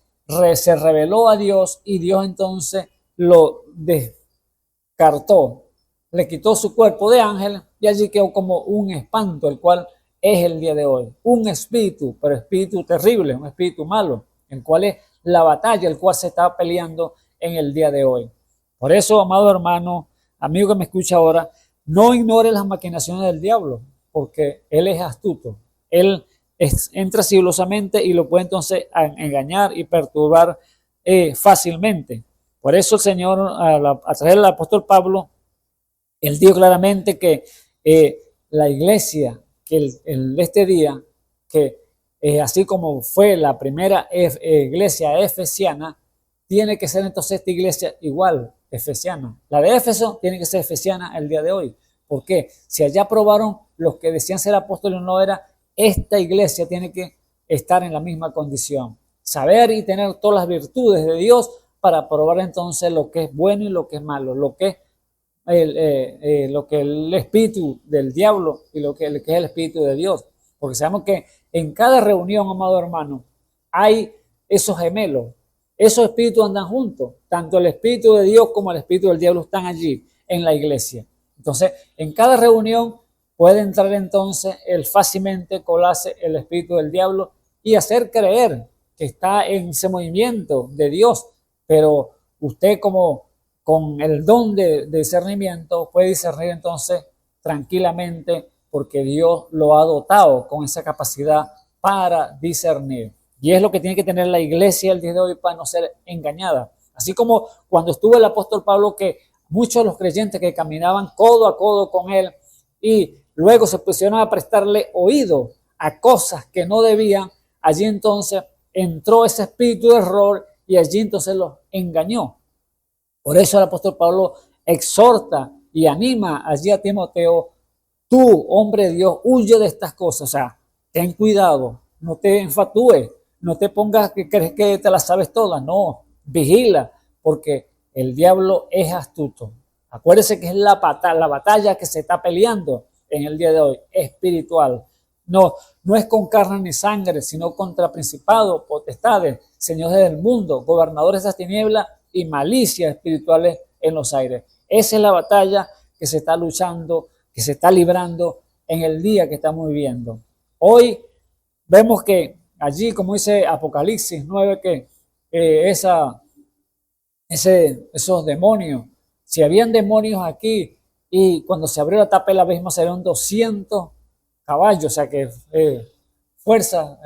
se reveló a Dios y Dios entonces lo descartó, le quitó su cuerpo de ángel y allí quedó como un espanto, el cual es el día de hoy, un espíritu, pero espíritu terrible, un espíritu malo, el cual es la batalla, el cual se está peleando en el día de hoy. Por eso, amado hermano, amigo que me escucha ahora, no ignore las maquinaciones del diablo, porque él es astuto, él entra sigilosamente y lo puede entonces engañar y perturbar fácilmente. Por eso el Señor, a través del apóstol Pablo, él dijo claramente que la iglesia, que este día, que así como fue la primera iglesia efesiana, tiene que ser entonces esta iglesia igual, efesiana. La de Éfeso tiene que ser efesiana el día de hoy. ¿Por qué? Si allá probaron los que decían ser apóstoles no era, esta iglesia tiene que estar en la misma condición. Saber y tener todas las virtudes de Dios para probar entonces lo que es bueno y lo que es malo, lo que es el espíritu del diablo y lo que es el espíritu de Dios. Porque sabemos que en cada reunión, amado hermano, hay esos gemelos. Esos espíritus andan juntos. Tanto el espíritu de Dios como el espíritu del diablo están allí en la iglesia. Entonces, en cada reunión puede entrar entonces fácilmente colarse el espíritu del diablo y hacer creer que está en ese movimiento de Dios. Pero usted como con el don de discernimiento puede discernir entonces tranquilamente porque Dios lo ha dotado con esa capacidad para discernir. Y es lo que tiene que tener la iglesia el día de hoy para no ser engañada. Así como cuando estuvo el apóstol Pablo, que muchos de los creyentes que caminaban codo a codo con él y luego se pusieron a prestarle oído a cosas que no debían, allí entonces entró ese espíritu de error y allí entonces los engañó. Por eso el apóstol Pablo exhorta y anima allí a Timoteo: tú, hombre de Dios, huye de estas cosas. O sea, ten cuidado, no te enfatúes, no te pongas que crees que te las sabes todas. No, vigila, porque el diablo es astuto. Acuérdese que es la batalla que se está peleando en el día de hoy, espiritual. No es con carne ni sangre, sino contra principados, potestades, señores del mundo, gobernadores de las tinieblas y malicias espirituales en los aires. Esa es la batalla que se está luchando, que se está librando en el día que estamos viviendo. Hoy vemos que allí, como dice Apocalipsis 9, que esos demonios, si habían demonios aquí y cuando se abrió la tapa del abismo salieron 200 caballos, o sea que fuerzas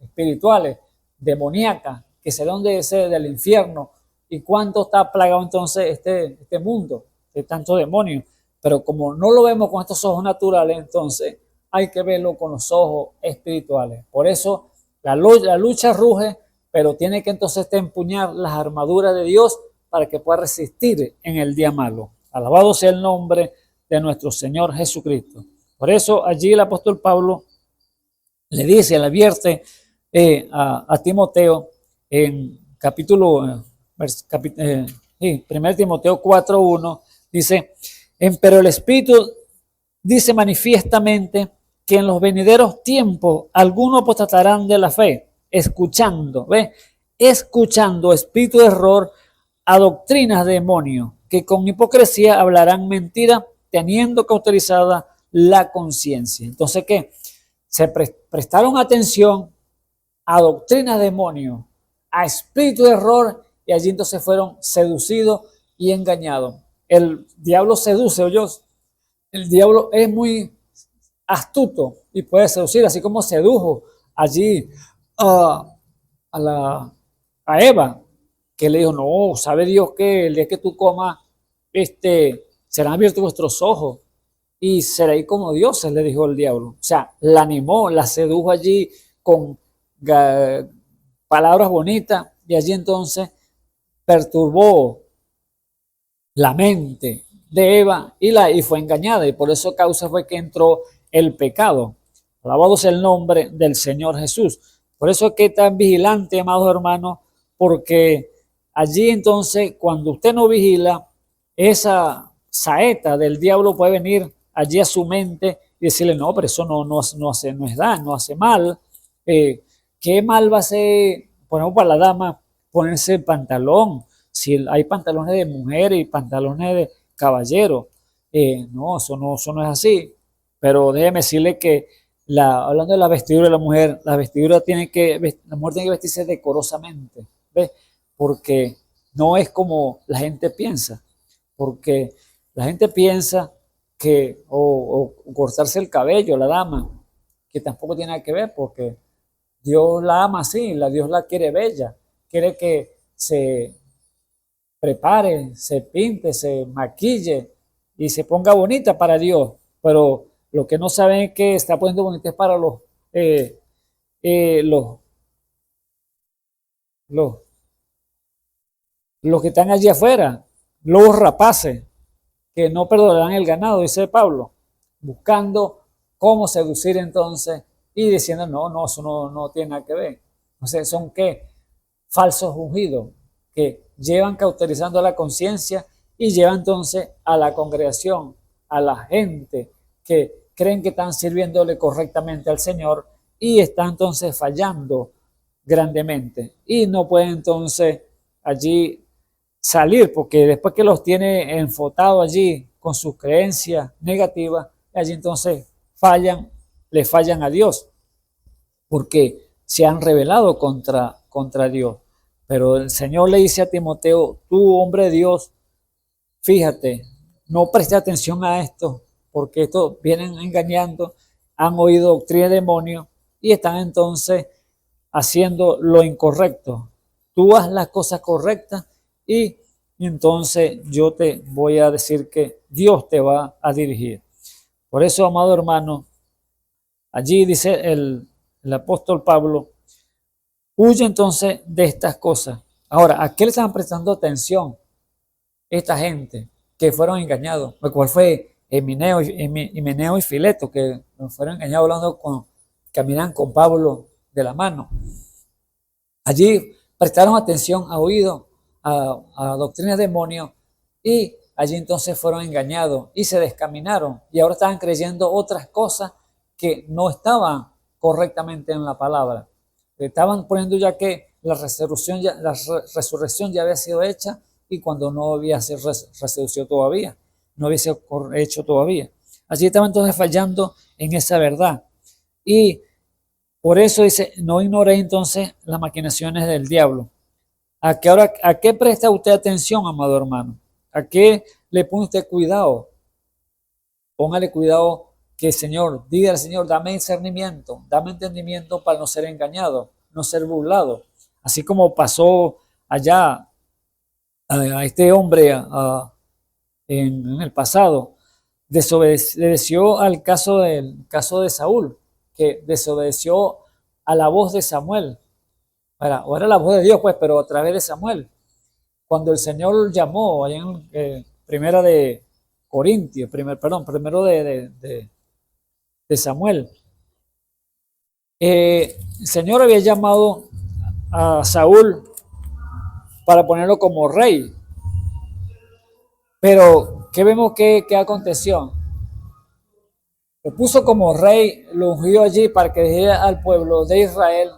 espirituales, demoníacas, que salieron del infierno. ¿Y cuánto está plagado entonces este mundo de tantos demonios? Pero como no lo vemos con estos ojos naturales, entonces hay que verlo con los ojos espirituales. Por eso la lucha ruge, pero tiene que entonces empuñar las armaduras de Dios para que pueda resistir en el día malo. Alabado sea el nombre de nuestro Señor Jesucristo. Por eso allí el apóstol Pablo le dice, le advierte a Timoteo en capítulo 1 Timoteo 4:1, dice: pero el Espíritu dice manifiestamente que en los venideros tiempos algunos apostatarán de la fe, escuchando espíritu de error a doctrinas de demonios, que con hipocresía hablarán mentira, teniendo cauterizada la conciencia. Entonces, ¿qué? Se prestaron atención a doctrinas de demonios, a espíritu de error, y allí entonces fueron seducidos y engañados. El diablo seduce, el diablo es muy astuto y puede seducir, así como sedujo allí a Eva, que le dijo: no, sabe Dios que el día que tú comas, serán abiertos vuestros ojos y seréis como dioses, le dijo el diablo. O sea, la animó, la sedujo allí con palabras bonitas, y allí entonces perturbó la mente de Eva y fue engañada, y por eso causa fue que entró el pecado. Alabado sea el nombre del Señor Jesús. Por eso es que tan vigilante, amados hermanos, porque allí entonces, cuando usted no vigila, esa saeta del diablo puede venir allí a su mente y decirle: no, pero eso no es daño, no hace mal. ¿Qué mal va a ser, ponemos para la dama, ponerse pantalón? Si hay pantalones de mujer y pantalones de caballero. No, eso no es así. Pero déjeme decirle que hablando de la vestidura de la mujer, la mujer tiene que vestirse decorosamente, ¿ves? Porque no es como la gente piensa, porque la gente piensa que o cortarse el cabello, la dama, que tampoco tiene nada que ver, porque Dios la ama así, Dios la quiere bella, quiere que se prepare, se pinte, se maquille y se ponga bonita para Dios. Pero lo que no saben es que está poniendo bonita es para los que están allí afuera, los rapaces, que no perdonarán el ganado, dice Pablo, buscando cómo seducir entonces y diciendo: no, eso no tiene nada que ver. Entonces, ¿son qué? Falsos ungidos, que llevan cauterizando la conciencia y llevan entonces a la congregación, a la gente que creen que están sirviéndole correctamente al Señor y están entonces fallando grandemente y no pueden entonces allí salir, porque después que los tiene enfotados allí con sus creencias negativas, allí entonces le fallan a Dios, porque se han rebelado contra Dios. Pero el Señor le dice a Timoteo: tú, hombre de Dios, fíjate, no preste atención a esto, porque estos vienen engañando, han oído doctrina de demonios y están entonces haciendo lo incorrecto. Tú haz las cosas correctas y entonces yo te voy a decir que Dios te va a dirigir. Por eso, amado hermano, allí dice el apóstol Pablo, huye entonces de estas cosas. Ahora, ¿a qué le estaban prestando atención esta gente que fueron engañados? ¿Cuál fue Himeneo y Fileto, que fueron engañados hablando caminan con Pablo de la mano? Allí prestaron atención a oído, a doctrinas de demonios, y allí entonces fueron engañados y se descaminaron y ahora estaban creyendo otras cosas que no estaban correctamente en la palabra. Estaban poniendo ya que la resurrección ya había sido hecha y cuando no había sido resurrección todavía, no había sido hecho todavía. Allí estaban entonces fallando en esa verdad. Y por eso dice, no ignoréis entonces las maquinaciones del diablo. ¿A qué presta usted atención, amado hermano? ¿A qué le pone usted cuidado? Póngale cuidado que el Señor, diga al Señor, dame discernimiento, dame entendimiento para no ser engañado, no ser burlado. Así como pasó allá a este hombre en el pasado, desobedeció al caso de Saúl, que desobedeció a la voz de Samuel. O era la voz de Dios, pues, pero a través de Samuel. Cuando el Señor llamó, allá en primera de Corintios, primero de Samuel, el Señor había llamado a Saúl para ponerlo como rey. Pero, ¿qué vemos que aconteció? Lo puso como rey, lo ungió allí para que dijera al pueblo de Israel.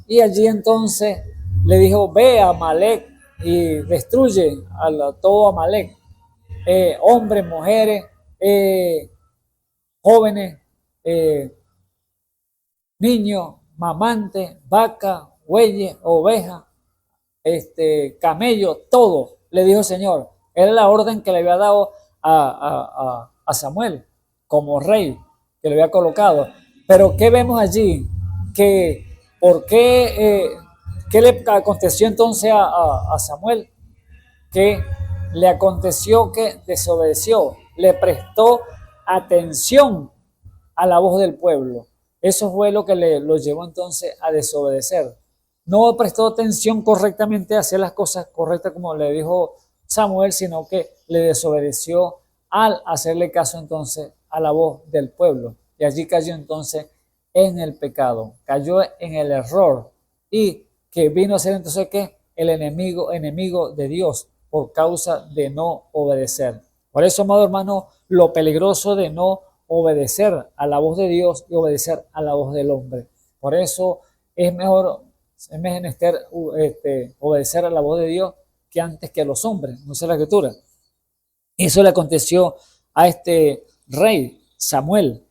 Y allí entonces le dijo, ve a Amalek y destruye a todo Amalek. Hombres, mujeres, jóvenes, niños, mamantes, vacas, bueyes, ovejas, camellos, todo, le dijo el Señor. Era la orden que le había dado a Samuel como rey, que le había colocado. Pero ¿qué vemos allí? ¿Qué le aconteció entonces a Samuel? Que le aconteció que desobedeció, le prestó atención a la voz del pueblo. Eso fue lo que lo llevó entonces a desobedecer. No prestó atención correctamente a hacer las cosas correctas como le dijo Samuel, sino que le desobedeció al hacerle caso entonces a la voz del pueblo. Y allí cayó entonces en el pecado, cayó en el error y que vino a ser entonces ¿qué? El enemigo de Dios por causa de no obedecer. Por eso, amado hermano, lo peligroso de no obedecer a la voz de Dios y obedecer a la voz del hombre. Por eso es menester obedecer a la voz de Dios que antes que a los hombres, no sé la escritura. Eso le aconteció a este rey Saúl,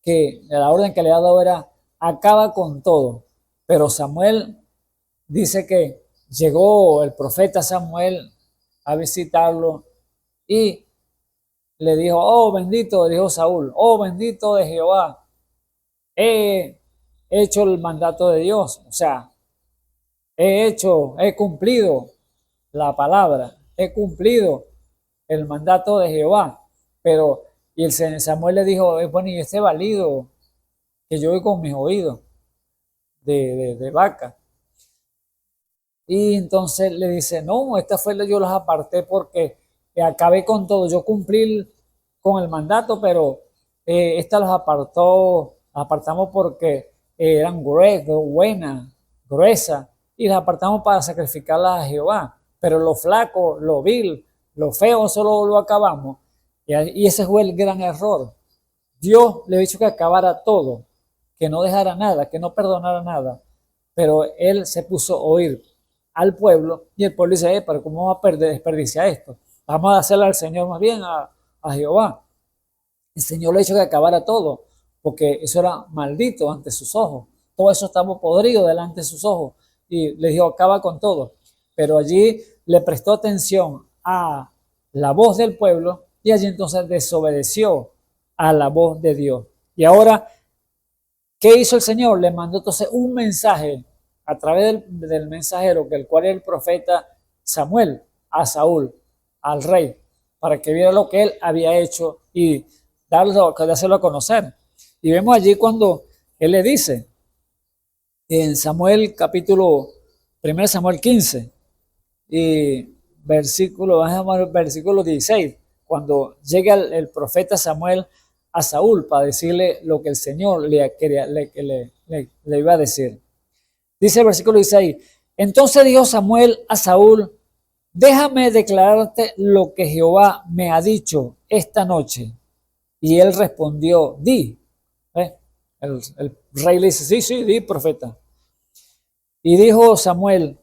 que la orden que le ha dado era acaba con todo. Pero Samuel dice que llegó el profeta Samuel a visitarlo y le dijo, oh bendito, dijo Saúl, oh bendito de Jehová, he hecho el mandato de Dios, o sea, he cumplido la palabra, he cumplido el mandato de Jehová. Pero, y el Samuel le dijo, bueno, y este válido que yo oí con mis oídos de vaca. Y entonces le dice, no, esta fue yo las aparté porque acabé con todo, yo cumplí con el mandato, pero esta las apartamos porque eran buenas, gruesas, y las apartamos para sacrificarlas a Jehová. Pero lo flaco, lo vil, lo feo, solo lo acabamos. Y ese fue el gran error. Dios le ha dicho que acabara todo, que no dejara nada, que no perdonara nada. Pero él se puso a oír al pueblo y el pueblo dice, pero ¿cómo vamos a desperdiciar esto? Vamos a hacerle al Señor más bien, a Jehová. El Señor le ha dicho que acabara todo, porque eso era maldito ante sus ojos. Todo eso estaba podrido delante de sus ojos. Y le dijo, acaba con todo. Pero allí le prestó atención a la voz del pueblo y allí entonces desobedeció a la voz de Dios. Y ahora, ¿qué hizo el Señor? Le mandó entonces un mensaje a través del mensajero, que el cual es el profeta Samuel, a Saúl, al rey, para que viera lo que él había hecho y dárselo a conocer. Y vemos allí cuando él le dice, en Samuel capítulo 1 Samuel 15 y versículo 16, cuando llega el profeta Samuel a Saúl para decirle lo que el Señor le iba a decir. Dice el versículo 16, entonces dijo Samuel a Saúl, déjame declararte lo que Jehová me ha dicho esta noche. Y él respondió, di. El rey le dice, sí, di, profeta. Y dijo Samuel,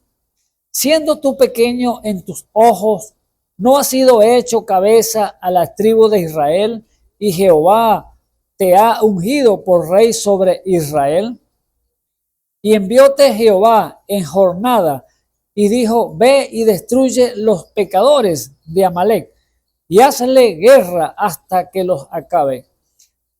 siendo tú pequeño en tus ojos, ¿no has sido hecho cabeza a la tribu de Israel? Y Jehová te ha ungido por rey sobre Israel. Y envióte Jehová en jornada y dijo, ve y destruye los pecadores de Amalec y hazle guerra hasta que los acabe.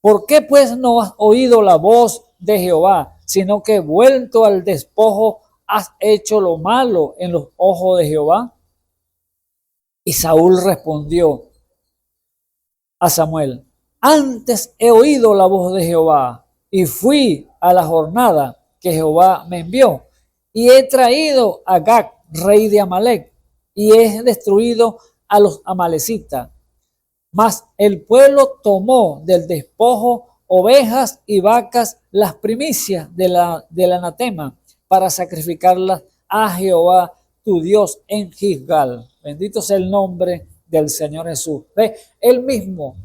¿Por qué pues no has oído la voz de Jehová, sino que vuelto al despojo has hecho lo malo en los ojos de Jehová? Y Saúl respondió a Samuel, antes he oído la voz de Jehová y fui a la jornada que Jehová me envió y he traído a Agag, rey de Amalec, y he destruido a los amalecitas. Mas el pueblo tomó del despojo ovejas y vacas, las primicias del anatema, para sacrificarlas a Jehová tu Dios en Gilgal. Bendito sea el nombre del Señor Jesús. ¿Ve? Él mismo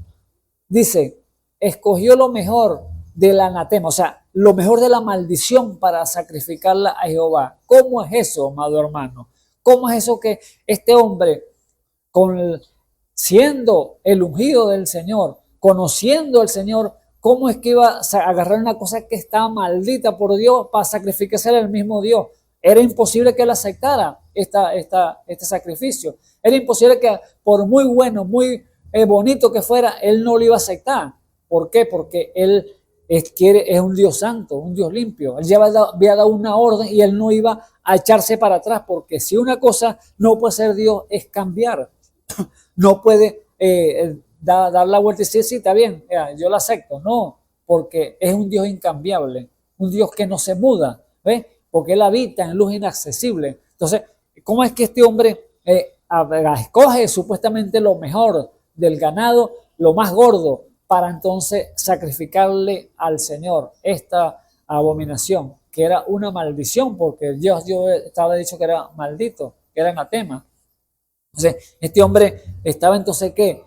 dice, escogió lo mejor del anatema, o sea, lo mejor de la maldición para sacrificarla a Jehová. ¿Cómo es eso, amado hermano? ¿Cómo es eso que este hombre, siendo el ungido del Señor, conociendo al Señor, cómo es que iba a agarrar una cosa que estaba maldita por Dios para sacrificarse al mismo Dios? Era imposible que él aceptara este sacrificio. Era imposible que, por muy bueno, muy bonito que fuera, él no lo iba a aceptar. ¿Por qué? Porque él es un Dios santo, un Dios limpio. Él ya había dado una orden y él no iba a echarse para atrás, porque si una cosa no puede ser Dios es cambiar. No puede dar la vuelta y decir, sí, está bien, yo la acepto. No, porque es un Dios incambiable, un Dios que no se muda, ¿ves? Porque él habita en luz inaccesible. Entonces, ¿cómo es que este hombre escoge supuestamente lo mejor del ganado, lo más gordo, para entonces sacrificarle al Señor esta abominación, que era una maldición, porque Dios estaba dicho que era maldito, que era anatema? Entonces, este hombre estaba entonces, ¿qué?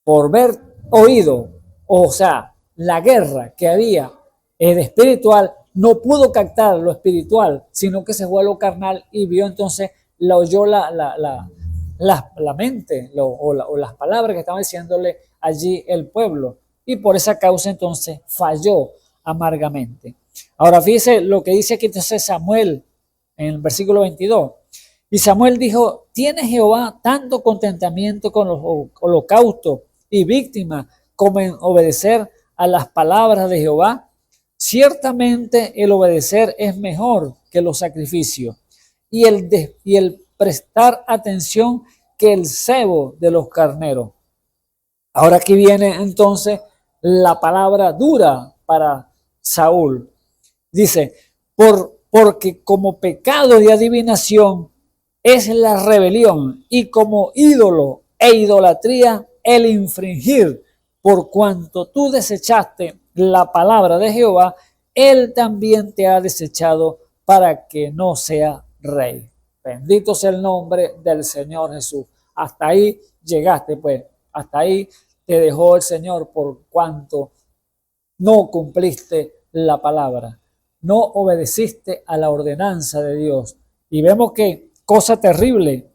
Por ver oído, o sea, la guerra que había de espiritual, no pudo captar lo espiritual, sino que se fue a lo carnal y vio entonces, oyó la mente o las palabras que estaba diciéndole allí el pueblo. Y por esa causa entonces falló amargamente. Ahora fíjese lo que dice aquí entonces Samuel en el versículo 22. Y Samuel dijo, ¿tiene Jehová tanto contentamiento con los holocaustos y víctimas como en obedecer a las palabras de Jehová? Ciertamente el obedecer es mejor que los sacrificios y el prestar atención que el cebo de los carneros. Ahora aquí viene entonces la palabra dura para Saúl. Dice, porque como pecado de adivinación es la rebelión y como ídolo e idolatría el infringir, por cuanto tú desechaste la palabra de Jehová, él también te ha desechado para que no sea rey. Bendito sea el nombre del Señor Jesús. Hasta ahí llegaste, pues. Hasta ahí te dejó el Señor por cuanto no cumpliste la palabra. No obedeciste a la ordenanza de Dios. Y vemos que cosa terrible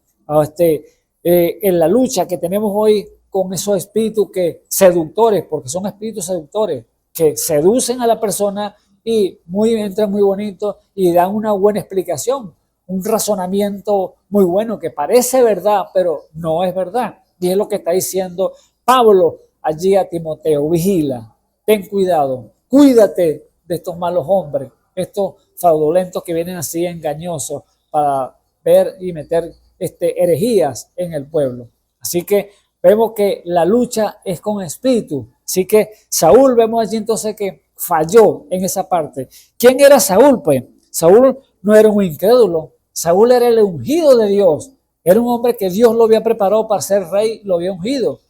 en la lucha que tenemos hoy con esos espíritus seductores, porque son espíritus seductores, que seducen a la persona y entran muy bonito y dan una buena explicación. un razonamiento muy bueno que parece verdad, pero no es verdad. Y es lo que está diciendo Pablo allí a Timoteo: vigila, ten cuidado, cuídate de estos malos hombres, estos fraudulentos que vienen así engañosos para ver y meter herejías en el pueblo. Así que vemos que la lucha es con espíritu. Así que Saúl, vemos allí entonces que falló en esa parte. ¿Quién era Saúl? Pues Saúl no era un incrédulo. Saúl era el ungido de Dios. Era un hombre que Dios lo había preparado para ser rey, lo había ungido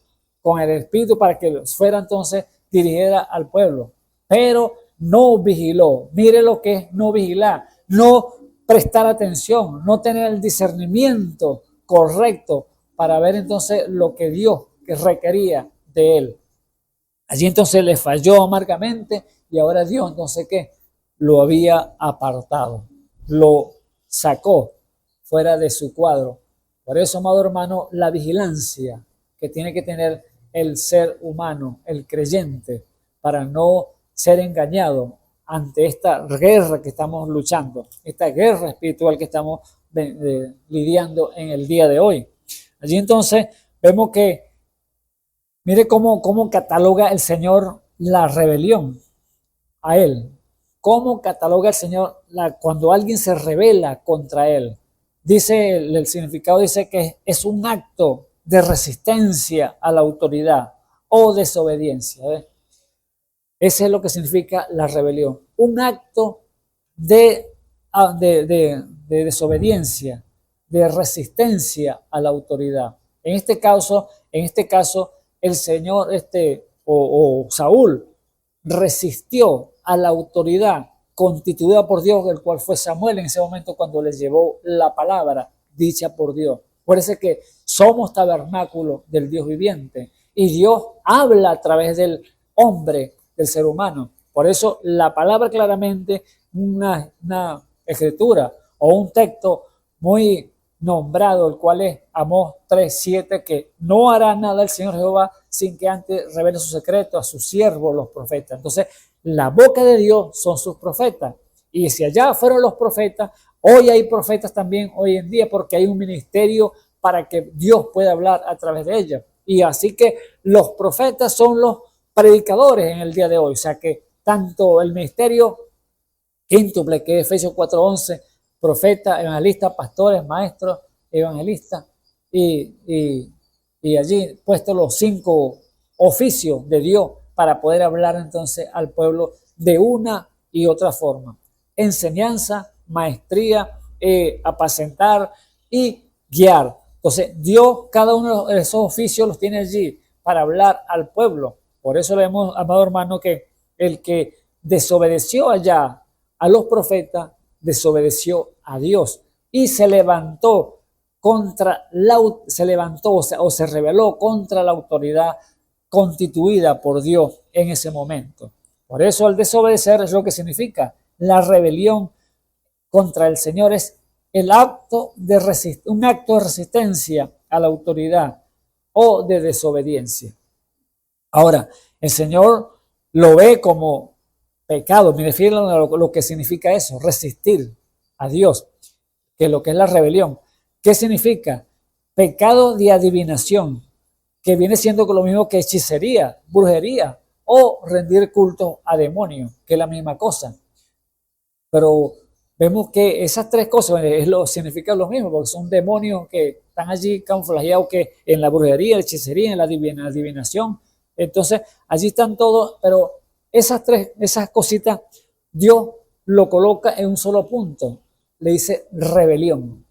con el espíritu para que fuera entonces dirigiera al pueblo. Pero no vigiló. Mire lo que es no vigilar, no prestar atención, no tener el discernimiento correcto para ver entonces lo que Dios requería de él. Allí entonces le falló amargamente y ahora Dios entonces ¿qué? Lo había apartado, lo sacó fuera de su cuadro. Por eso, amado hermano, la vigilancia que tiene que tener el ser humano, el creyente, para no ser engañado ante esta guerra que estamos luchando, esta guerra espiritual que estamos lidiando en el día de hoy. Allí entonces vemos que, mire cómo cataloga el Señor la rebelión a Él. Cómo cataloga el Señor cuando alguien se rebela contra Él. Dice, el significado dice que es un acto de resistencia a la autoridad o desobediencia. Ese es lo que significa la rebelión. Un acto de desobediencia, de resistencia a la autoridad. En este caso, el Señor, Saúl, resistió a la autoridad constituida por Dios, el cual fue Samuel en ese momento cuando les llevó la palabra dicha por Dios. Por eso es que somos tabernáculo del Dios viviente y Dios habla a través del hombre, del ser humano. Por eso la palabra claramente, una escritura o un texto muy nombrado, el cual es Amós 3:7, que no hará nada el Señor Jehová sin que antes revele su secreto a sus siervos los profetas. Entonces, la boca de Dios son sus profetas. Y si allá fueron los profetas, hoy hay profetas también hoy en día, porque hay un ministerio para que Dios pueda hablar a través de ellos. Y así que los profetas son los predicadores en el día de hoy. O sea que tanto el ministerio quíntuple, que es Efesios 4:11, profeta, evangelista, pastores, maestros, evangelistas, y allí puestos los 5 oficios de Dios para poder hablar entonces al pueblo de una y otra forma. Enseñanza, maestría, apacentar y guiar. Entonces Dios cada uno de esos oficios los tiene allí para hablar al pueblo. Por eso vemos, amado hermano, que el que desobedeció allá a los profetas, desobedeció a Dios y se levantó se rebeló contra la autoridad constituida por Dios en ese momento. Por eso el desobedecer es lo que significa la rebelión contra el Señor, es un acto de resistencia a la autoridad o de desobediencia. Ahora, el Señor lo ve como pecado. Me refiero a lo que significa eso, resistir a Dios, que es lo que es la rebelión. ¿Qué significa? Pecado de adivinación, que viene siendo lo mismo que hechicería, brujería o rendir culto a demonios, que es la misma cosa. Pero vemos que esas tres cosas significan lo mismo, porque son demonios que están allí camuflajeados, que en la brujería, la hechicería, en la adivinación. Entonces, allí están todos, pero esas cositas, Dios lo coloca en un solo punto. Le dice rebelión.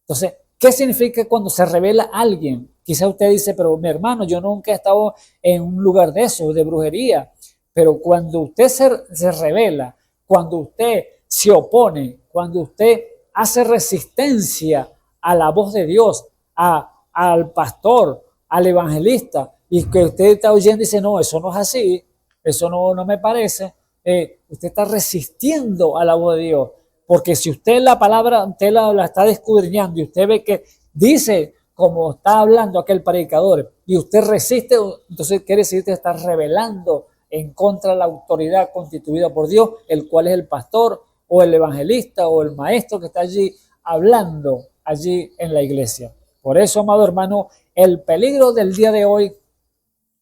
Entonces, ¿qué significa cuando se revela alguien? Quizá usted dice, pero mi hermano, yo nunca he estado en un lugar de eso, de brujería. Pero cuando usted se revela, cuando usted se opone, cuando usted hace resistencia a la voz de Dios, al pastor, al evangelista, y que usted está oyendo y dice, no, eso no es así, eso no me parece, usted está resistiendo a la voz de Dios. Porque si usted la palabra, usted la está escudriñando y usted ve que dice como está hablando aquel predicador y usted resiste, entonces quiere decir que está rebelando en contra de la autoridad constituida por Dios, el cual es el pastor o el evangelista o el maestro que está allí hablando allí en la iglesia. Por eso, amado hermano, el peligro del día de hoy,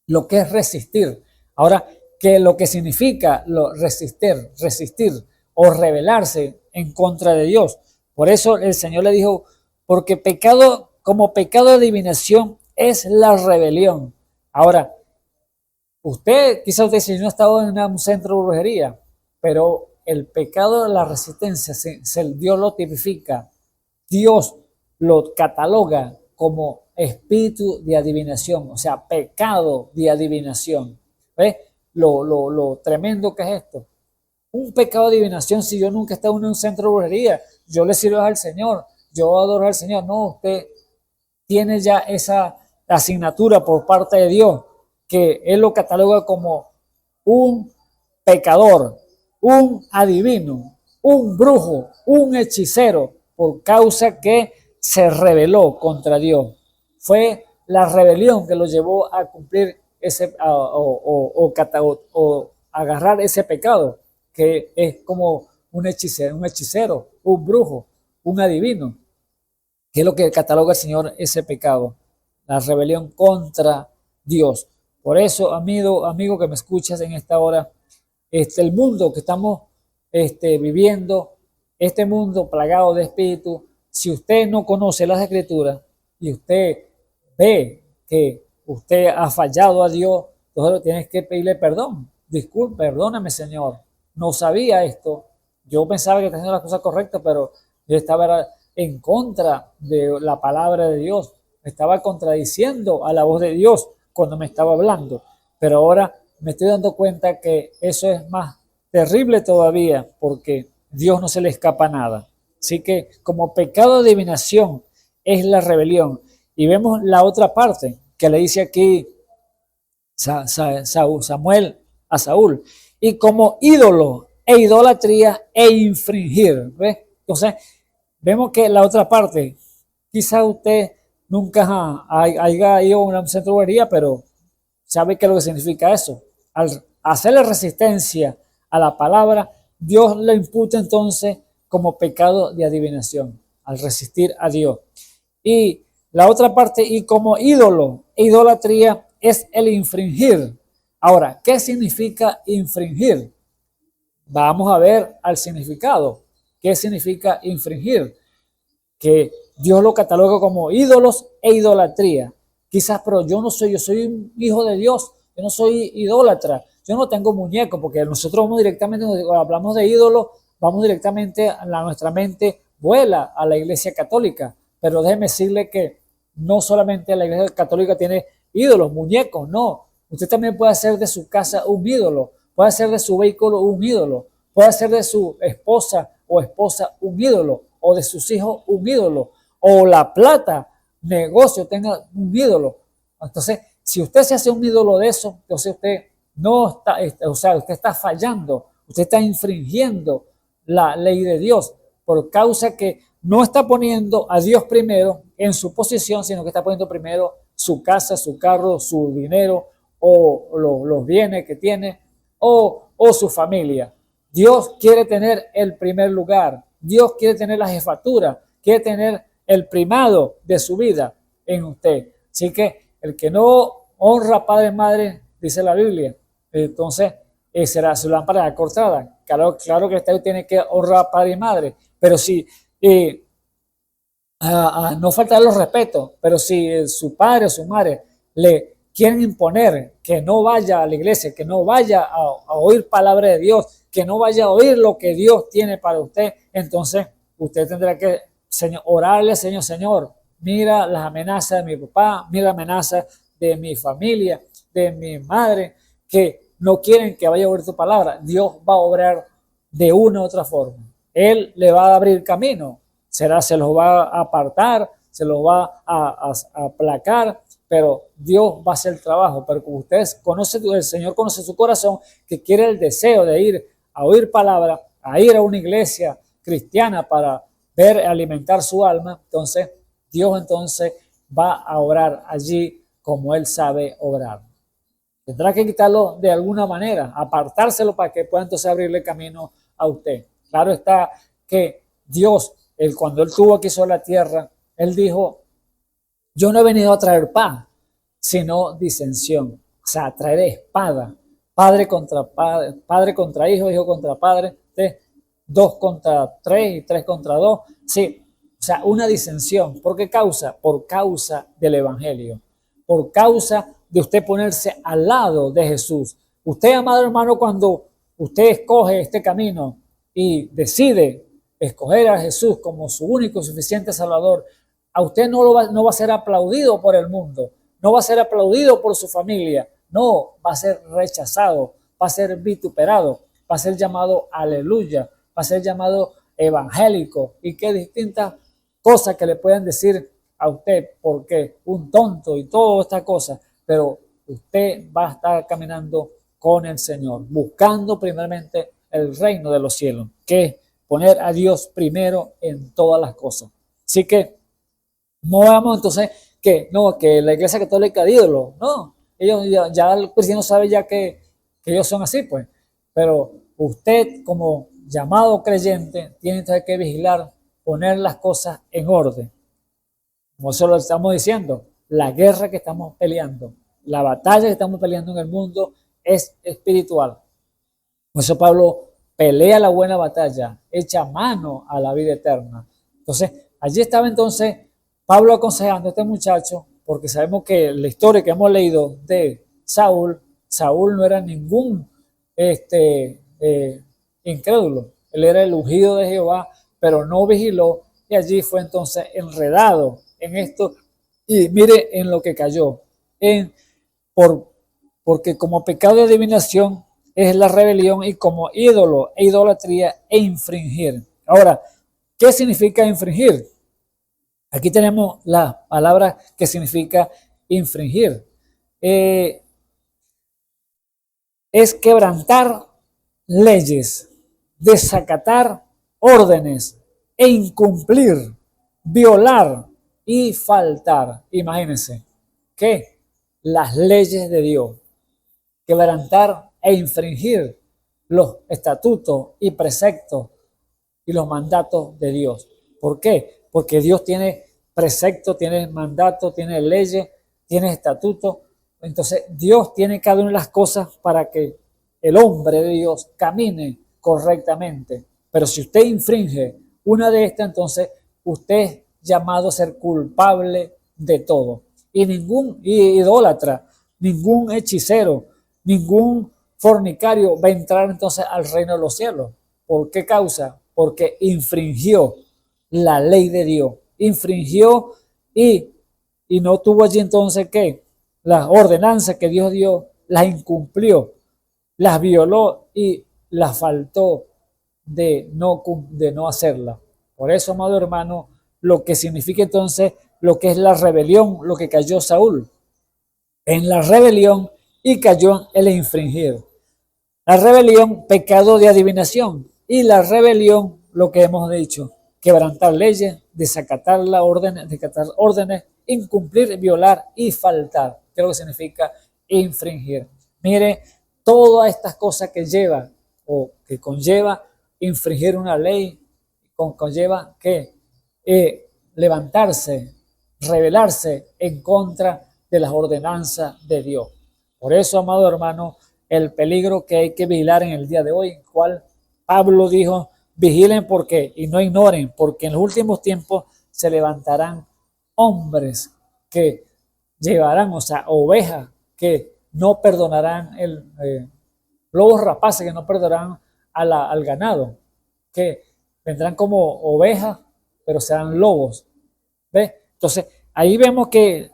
lo que es resistir. Ahora, que lo que significa resistir o rebelarse en contra de Dios. Por eso el Señor le dijo, porque pecado, como pecado de adivinación es la rebelión. Ahora, quizás usted si no ha estado en un centro de brujería, pero el pecado de la resistencia, Dios lo tipifica, Dios lo cataloga como espíritu de adivinación, o sea, pecado de adivinación. ¿Ves? Lo tremendo que es esto. Un pecado de adivinación, si yo nunca he estado en un centro de brujería, yo le sirvo al Señor, yo adoro al Señor. No, usted tiene ya esa asignatura por parte de Dios, que Él lo cataloga como un pecador, un adivino, un brujo, un hechicero, por causa que se rebeló contra Dios. Fue la rebelión que lo llevó a cumplir o agarrar ese pecado, que es como un hechicero, un brujo, un adivino, que es lo que cataloga el Señor ese pecado, la rebelión contra Dios. Por eso, amigo que me escuchas en esta hora, el mundo que estamos viviendo, este mundo plagado de espíritu, si usted no conoce las Escrituras y usted ve que usted ha fallado a Dios, entonces tienes que pedirle perdón. Disculpe, perdóname, Señor, no sabía esto. Yo pensaba que estaba haciendo las cosas correctas, pero yo estaba en contra de la palabra de Dios. Me estaba contradiciendo a la voz de Dios cuando me estaba hablando. Pero ahora me estoy dando cuenta que eso es más terrible todavía, porque Dios no se le escapa nada. Así que como pecado de adivinación es la rebelión. Y vemos la otra parte que le dice aquí Samuel a Saúl. Y como ídolo e idolatría e infringir. ¿Ves? Entonces, vemos que la otra parte, quizás usted nunca haya ido a una centro de brujería, pero sabe qué es lo que significa eso. Al hacerle resistencia a la palabra, Dios le imputa entonces como pecado de adivinación, al resistir a Dios. Y la otra parte, y como ídolo e idolatría, es el infringir. Ahora, ¿qué significa infringir? Vamos a ver al significado. ¿Qué significa infringir? Que Dios lo cataloga como ídolos e idolatría. Quizás, pero yo soy un hijo de Dios, yo no soy idólatra, yo no tengo muñeco, porque nosotros vamos directamente, cuando hablamos de ídolos, vamos directamente nuestra mente vuela a la Iglesia Católica. Pero déjeme decirle que no solamente la Iglesia Católica tiene ídolos, muñecos, no. Usted también puede hacer de su casa un ídolo, puede hacer de su vehículo un ídolo, puede hacer de su esposa un ídolo, o de sus hijos un ídolo, o la plata, negocio, tenga un ídolo. Entonces, si usted se hace un ídolo de eso, entonces usted no está, o sea, usted está fallando, usted está infringiendo la ley de Dios, por causa que no está poniendo a Dios primero en su posición, sino que está poniendo primero su casa, su carro, su dinero, o los bienes que tiene, o su familia. Dios quiere tener el primer lugar, Dios quiere tener la jefatura, quiere tener el primado de su vida en usted. Así que el que no honra a padre y madre, dice la Biblia, entonces será su lámpara cortada. Claro que usted tiene que honrar a padre y madre, pero si no falta los respetos, pero si su padre o su madre le quieren imponer que no vaya a la iglesia, que no vaya a oír palabra de Dios, que no vaya a oír lo que Dios tiene para usted, entonces usted tendrá que orarle, Señor, mira las amenazas de mi papá, mira las amenazas de mi familia, de mi madre, que no quieren que vaya a oír tu palabra. Dios va a obrar de una u otra forma. Él le va a abrir camino, se los va a apartar, se los va a aplacar, pero Dios va a hacer el trabajo. Pero como ustedes conocen, el Señor conoce su corazón, que quiere el deseo de ir a oír palabra, a ir a una iglesia cristiana para alimentar su alma. Entonces Dios va a obrar allí como Él sabe obrar. Tendrá que quitarlo de alguna manera, apartárselo para que pueda entonces abrirle camino a usted. Claro está que Dios cuando él tuvo aquí sobre la tierra, él dijo, yo no he venido a traer paz, sino disensión. O sea, traer espada. Padre contra hijo, hijo contra padre, dos contra tres y tres contra dos. Sí, o sea, una disensión. ¿Por qué causa? Por causa del evangelio. Por causa de usted ponerse al lado de Jesús. Usted, amado hermano, cuando usted escoge este camino y decide escoger a Jesús como su único y suficiente Salvador, a usted no va a ser aplaudido por el mundo, no va a ser aplaudido por su familia, no, va a ser rechazado, va a ser vituperado, va a ser llamado aleluya, va a ser llamado evangélico y qué distintas cosas que le pueden decir a usted, porque un tonto y todas estas cosas, pero usted va a estar caminando con el Señor, buscando primeramente el reino de los cielos, que es poner a Dios primero en todas las cosas. Así que no vamos entonces que la Iglesia Católica es ídolo, no, ellos ya el cristiano sabe ya que ellos son así, pues, pero usted como llamado creyente tiene entonces que vigilar, poner las cosas en orden. Como eso lo estamos diciendo, la guerra que estamos peleando, la batalla que estamos peleando en el mundo es espiritual. Por eso Pablo pelea la buena batalla, echa mano a la vida eterna. Entonces, allí estaba entonces Pablo aconsejando a este muchacho, porque sabemos que la historia que hemos leído de Saúl no era ningún incrédulo. Él era el ungido de Jehová, pero no vigiló y allí fue entonces enredado en esto. Y mire en lo que cayó, porque como pecado de adivinación es la rebelión y como ídolo e idolatría e infringir. Ahora, ¿qué significa infringir? Aquí tenemos la palabra que significa infringir. Es quebrantar leyes, desacatar órdenes e incumplir, violar y faltar. Imagínense que las leyes de Dios, quebrantar e infringir los estatutos y preceptos y los mandatos de Dios. ¿Por qué? Porque Dios tiene preceptos, tiene mandatos, tiene leyes, tiene estatutos. Entonces Dios tiene cada una de las cosas para que el hombre de Dios camine correctamente. Pero si usted infringe una de estas, entonces usted es llamado a ser culpable de todo. Y ningún idólatra, ningún hechicero, ningún fornicario va a entrar entonces al reino de los cielos. ¿Por qué causa? Porque infringió la ley de Dios, infringió y no tuvo allí entonces ¿qué? Las ordenanzas que Dios dio, las incumplió, las violó y las faltó de no hacerla. Por eso, amado hermano, lo que significa entonces lo que es la rebelión, lo que cayó Saúl en la rebelión y cayó en el infringir. La rebelión, pecado de adivinación, y la rebelión, lo que hemos dicho, quebrantar leyes, desacatar órdenes, incumplir, violar y faltar. ¿Qué es lo que significa infringir? Mire, todas estas cosas que lleva o que conlleva infringir una ley, conlleva que levantarse, rebelarse en contra de las ordenanzas de Dios. Por eso, amado hermano, el peligro que hay que vigilar en el día de hoy, cual Pablo dijo, vigilen porque y no ignoren, porque en los últimos tiempos se levantarán hombres que llevarán, o sea, ovejas que no perdonarán, lobos rapaces que no perdonarán al ganado, que vendrán como ovejas, pero serán lobos. ¿Ves? Entonces, ahí vemos que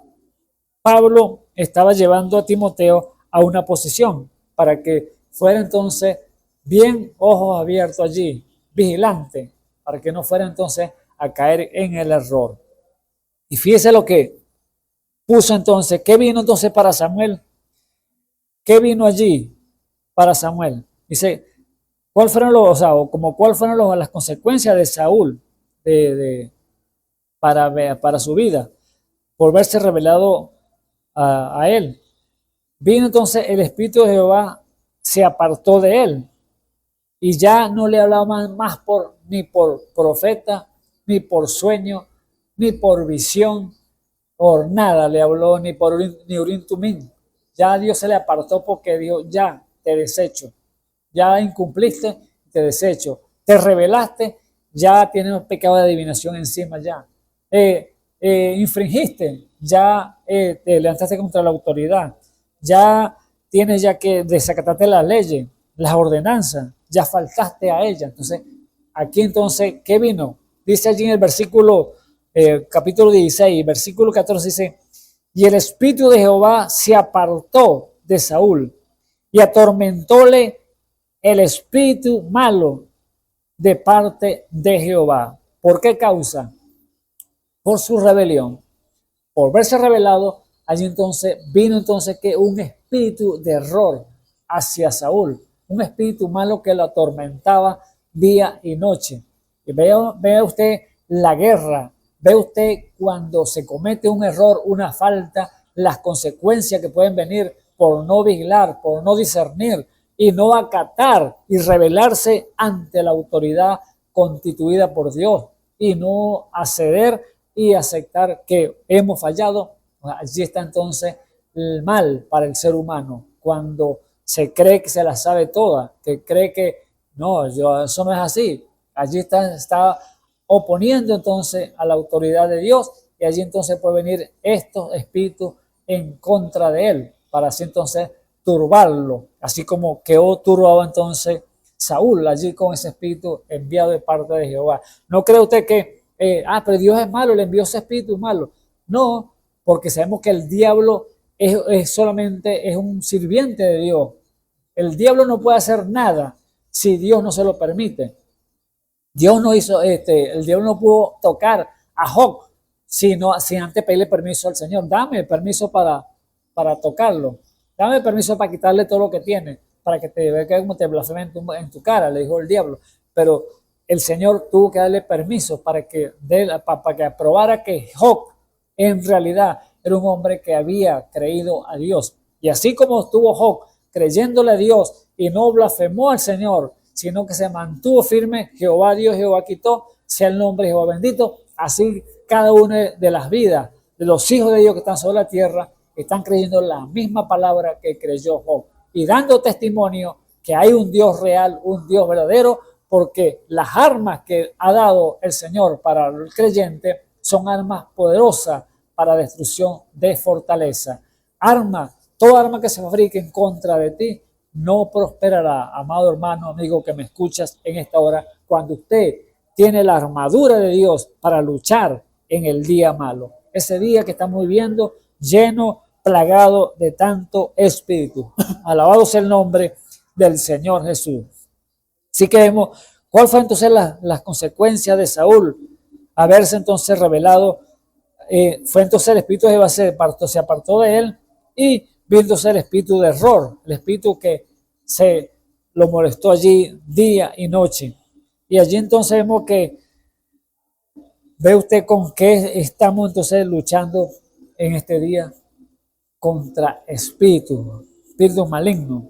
Pablo estaba llevando a Timoteo a una posición para que fuera entonces bien ojos abiertos allí, vigilante, para que no fuera entonces a caer en el error. Y fíjese lo que puso entonces, ¿qué vino entonces para Samuel? ¿Qué vino allí para Samuel? Dice, ¿cuáles fueron las consecuencias de Saúl para su vida por verse revelado a él? Vino entonces el Espíritu de Jehová, se apartó de él y ya no le hablaba más ni por profeta ni por sueño, ni por visión, por nada le habló, ni por ni Urim Tumim. Ya Dios se le apartó porque dijo, ya te desecho, ya incumpliste, te desecho, te rebelaste, ya tienes un pecado de adivinación encima ya. Infringiste, ya te levantaste contra la autoridad, ya tienes ya que desacatarte las leyes, las ordenanzas, ya faltaste a ella. Entonces, aquí entonces, ¿qué vino? Dice allí en el versículo, capítulo 16, versículo 14 dice, y el espíritu de Jehová se apartó de Saúl y atormentóle el espíritu malo de parte de Jehová. ¿Por qué causa? Por su rebelión. Por verse revelado, allí entonces vino entonces que un espíritu de error hacia Saúl, un espíritu malo que lo atormentaba día y noche. Y vea usted la guerra, ve usted cuando se comete un error, una falta, las consecuencias que pueden venir por no vigilar, por no discernir y no acatar y rebelarse ante la autoridad constituida por Dios y no acceder y aceptar que hemos fallado. Allí está entonces el mal para el ser humano, cuando se cree que se la sabe toda, que cree que no, eso no es así. Allí está oponiendo entonces a la autoridad de Dios y allí entonces puede venir estos espíritus en contra de él para así entonces turbarlo, así como quedó turbado entonces Saúl allí con ese espíritu enviado de parte de Jehová. ¿No cree usted que pero Dios es malo, le envió ese espíritu malo? No, porque sabemos que el diablo es solamente es un sirviente de Dios. El diablo no puede hacer nada si Dios no se lo permite. Dios no hizo, el diablo no pudo tocar a Job sin antes pedirle permiso al Señor. Dame permiso para tocarlo. Dame permiso para quitarle todo lo que tiene, para que te vea como te blasfeme en tu cara, le dijo el diablo. Pero el Señor tuvo que darle permiso para que aprobara que Job en realidad era un hombre que había creído a Dios. Y así como estuvo Job creyéndole a Dios y no blasfemó al Señor, sino que se mantuvo firme, Jehová Dios, Jehová quitó, sea el nombre de Jehová bendito. Así cada una de las vidas de los hijos de Dios que están sobre la tierra están creyendo la misma palabra que creyó Job y dando testimonio que hay un Dios real, un Dios verdadero, porque las armas que ha dado el Señor para el creyente son armas poderosas para destrucción de fortaleza. Toda arma que se fabrique en contra de ti no prosperará, amado hermano, amigo que me escuchas en esta hora, cuando usted tiene la armadura de Dios para luchar en el día malo. Ese día que estamos viviendo lleno, plagado de tanto espíritu. Alabado sea el nombre del Señor Jesús. Así que vemos cuál fue entonces las consecuencias de Saúl haberse entonces revelado. Fue entonces el espíritu de Jehová se apartó de él y viéndose el espíritu de error, el espíritu que se lo molestó allí día y noche. Y allí entonces vemos que ve usted con qué estamos entonces luchando en este día contra espíritus malignos.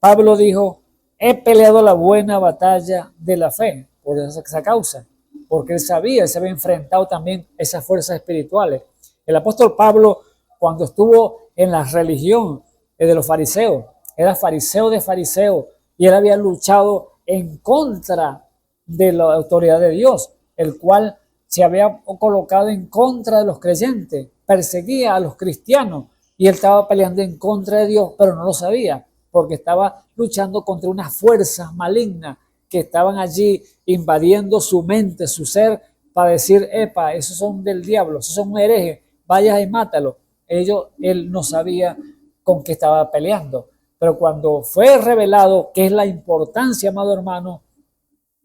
Pablo dijo, he peleado la buena batalla de la fe por esa causa, porque él se había enfrentado también esas fuerzas espirituales. El apóstol Pablo, cuando estuvo en la religión de los fariseos, era fariseo de fariseos y él había luchado en contra de la autoridad de Dios, el cual se había colocado en contra de los creyentes, perseguía a los cristianos y él estaba peleando en contra de Dios, pero no lo sabía, porque estaba luchando contra unas fuerzas malignas que estaban allí invadiendo su mente, su ser, para decir, epa, esos son del diablo, esos son herejes, vaya y mátalo. Él no sabía con qué estaba peleando. Pero cuando fue revelado qué es la importancia, amado hermano,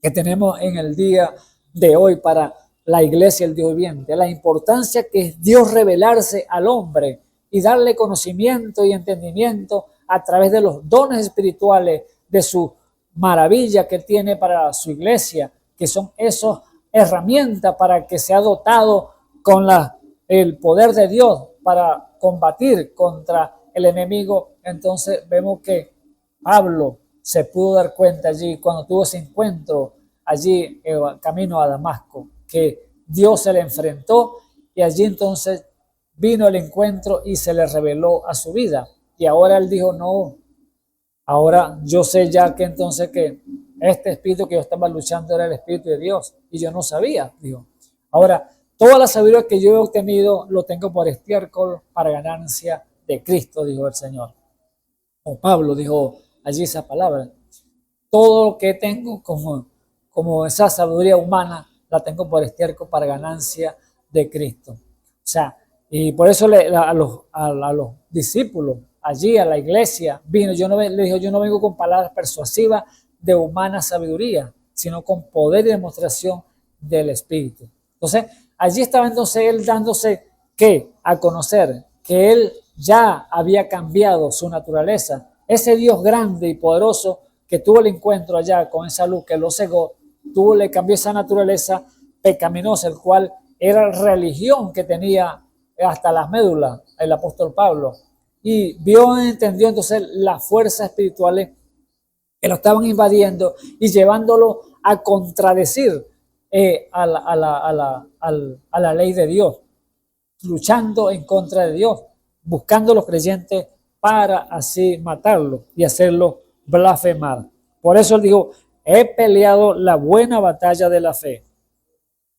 que tenemos en el día de hoy para la iglesia, el Dios viviente, la importancia que es Dios revelarse al hombre y darle conocimiento y entendimiento a través de los dones espirituales de su maravilla que tiene para su iglesia, que son esas herramientas para que sea dotado con el poder de Dios para combatir contra el enemigo. Entonces vemos que Pablo se pudo dar cuenta allí cuando tuvo ese encuentro allí en el camino a Damasco, que Dios se le enfrentó y allí entonces vino el encuentro y se le reveló a su vida. Y ahora él dijo, no, ahora yo sé ya que entonces que este espíritu que yo estaba luchando era el espíritu de Dios y yo no sabía, dijo. Ahora, toda la sabiduría que yo he obtenido lo tengo por estiércol para ganancia de Cristo, dijo el Señor. O Pablo dijo allí esa palabra. Todo lo que tengo como esa sabiduría humana la tengo por estiércol para ganancia de Cristo. O sea, y por eso a los discípulos allí, a la iglesia, le dijo, yo no vengo con palabras persuasivas de humana sabiduría, sino con poder y demostración del Espíritu. Entonces, allí estaba entonces él dándose a conocer que él ya había cambiado su naturaleza. Ese Dios grande y poderoso que tuvo el encuentro allá con esa luz que lo cegó, le cambió esa naturaleza pecaminosa, el cual era religión que tenía hasta las médulas el apóstol Pablo. Y entendió entonces las fuerzas espirituales que lo estaban invadiendo y llevándolo a contradecir a la ley de Dios, luchando en contra de Dios, buscando a los creyentes para así matarlo y hacerlo blasfemar. Por eso él dijo, he peleado la buena batalla de la fe,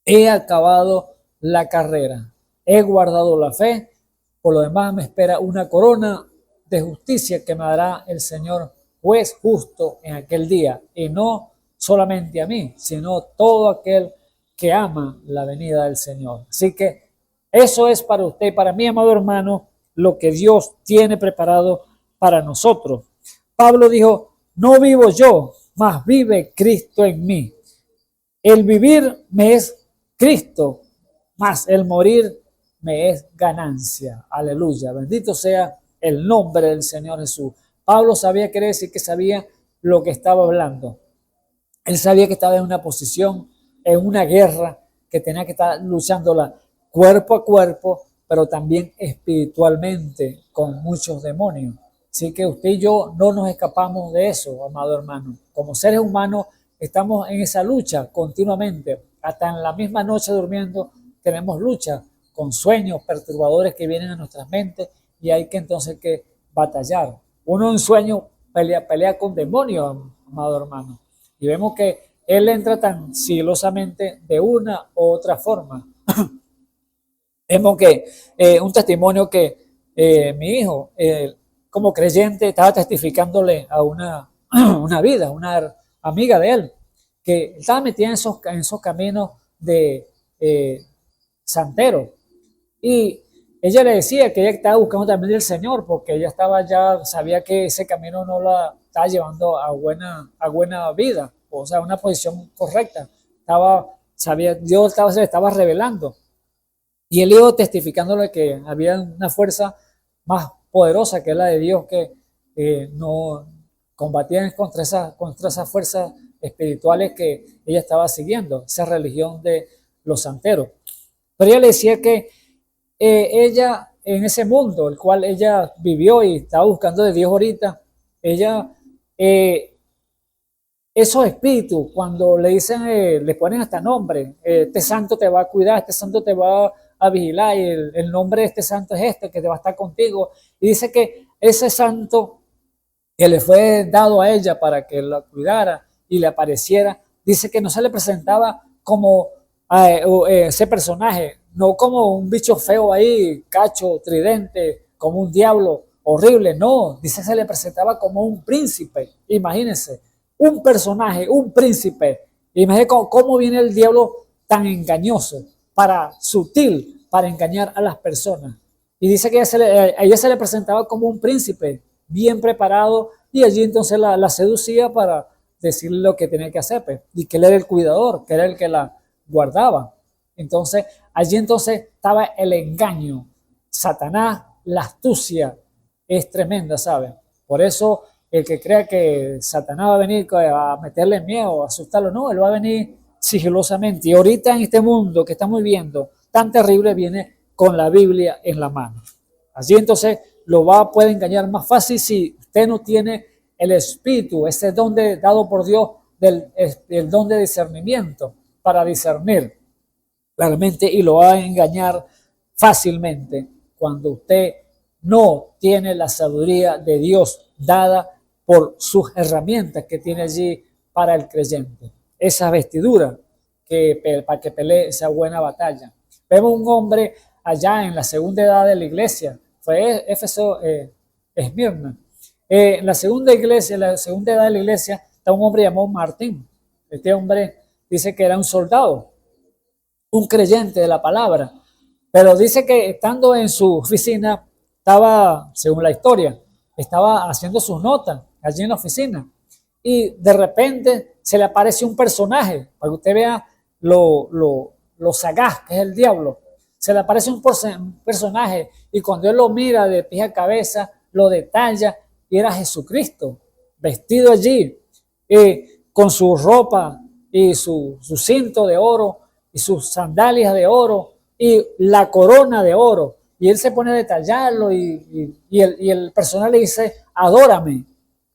he acabado la carrera, he guardado la fe, por lo demás me espera una corona de justicia que me dará el Señor juez justo en aquel día, y no solamente a mí, sino todo aquel que ama la venida del Señor. Así que eso es para usted y para mí, amado hermano, lo que Dios tiene preparado para nosotros. Pablo dijo, no vivo yo, mas vive Cristo en mí. El vivir me es Cristo, mas el morir me es ganancia. Aleluya. Bendito sea el nombre del Señor Jesús. Pablo sabía, quiere decir que sabía lo que estaba hablando. Él sabía que estaba en una posición, en una guerra, que tenía que estar luchándola cuerpo a cuerpo, pero también espiritualmente con muchos demonios. Así que usted y yo no nos escapamos de eso, amado hermano. Como seres humanos estamos en esa lucha continuamente. Hasta en la misma noche durmiendo tenemos lucha con sueños perturbadores que vienen a nuestras mentes y hay que entonces que batallar. Uno en sueño pelea con demonios, amado hermano. Y vemos que él entra tan sigilosamente de una u otra forma. Vemos que un testimonio que mi hijo, como creyente, estaba testificándole a una vida, una amiga de él, que estaba metida en esos caminos de santero. Y ella le decía que ella estaba buscando también el Señor, porque ella sabía que ese camino no la estaba llevando a buena vida, o sea, una posición correcta. Dios se le estaba revelando. Y él iba testificándole que había una fuerza más poderosa que la de Dios que no combatían contra esas fuerzas espirituales que ella estaba siguiendo, esa religión de los santeros. Pero ella le decía que ella en ese mundo, el cual ella vivió y estaba buscando de Dios ahorita, ella, esos espíritus, cuando le dicen, le ponen hasta nombre, este santo te va a cuidar, este santo te va a vigilar, y el nombre de este santo es este, que te va a estar contigo. Y dice que ese santo que le fue dado a ella para que la cuidara y le apareciera, dice que no se le presentaba como ese personaje, no como un bicho feo ahí, cacho, tridente, como un diablo horrible, no, dice que se le presentaba como un príncipe. Imagínense, un personaje, un príncipe. Imagínense cómo viene el diablo tan engañoso, sutil, para engañar a las personas. Y dice que a ella se le presentaba como un príncipe, bien preparado, y allí entonces la seducía para decirle lo que tenía que hacer, pues, y que él era el cuidador, que era el que la guardaba. Entonces, allí entonces estaba el engaño. Satanás, la astucia es tremenda, ¿sabe? Por eso el que crea que Satanás va a venir a meterle miedo, a asustarlo, no, él va a venir sigilosamente. Y ahorita en este mundo que estamos viviendo tan terrible, viene con la Biblia en la mano. Allí entonces puede engañar más fácil si usted no tiene el espíritu, ese don dado por Dios, el don de discernimiento para discernir claramente y lo va a engañar fácilmente cuando usted no tiene la sabiduría de Dios dada por sus herramientas que tiene allí para el creyente. Esa vestidura para que pelee esa buena batalla. Vemos un hombre allá en la segunda edad de la iglesia, fue Éfeso, Esmirna. En la segunda edad de la iglesia, está un hombre llamado Martín. Este hombre dice que era un soldado, un creyente de la palabra, pero dice que estando en su oficina, estaba, según la historia, estaba haciendo sus notas allí en la oficina y de repente se le aparece un personaje, para que usted vea lo sagaz que es el diablo. Se le aparece un personaje y cuando él lo mira de pie a cabeza, lo detalla y era Jesucristo, vestido allí con su ropa y su cinto de oro y sus sandalias de oro y la corona de oro. Y él se pone a detallarlo y el personal le dice, adórame,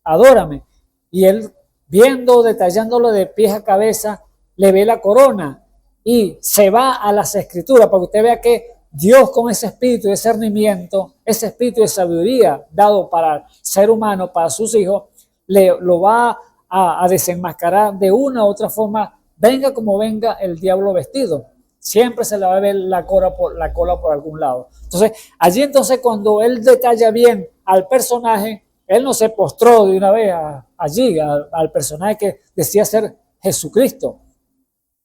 adórame. Y él, viendo, detallándolo de pies a cabeza, le ve la corona y se va a las escrituras para que usted vea que Dios, con ese espíritu de discernimiento, ese espíritu de sabiduría dado para el ser humano, para sus hijos, lo va a desenmascarar de una u otra forma, venga como venga el diablo vestido. Siempre se le va a ver la cola por algún lado. Entonces, allí entonces cuando él detalla bien al personaje, él no se postró de una vez allí al personaje que decía ser Jesucristo.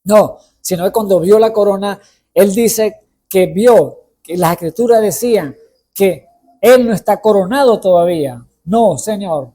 No, sino que cuando vio la corona, él dice que vio que las escrituras decían que él no está coronado todavía. No, Señor.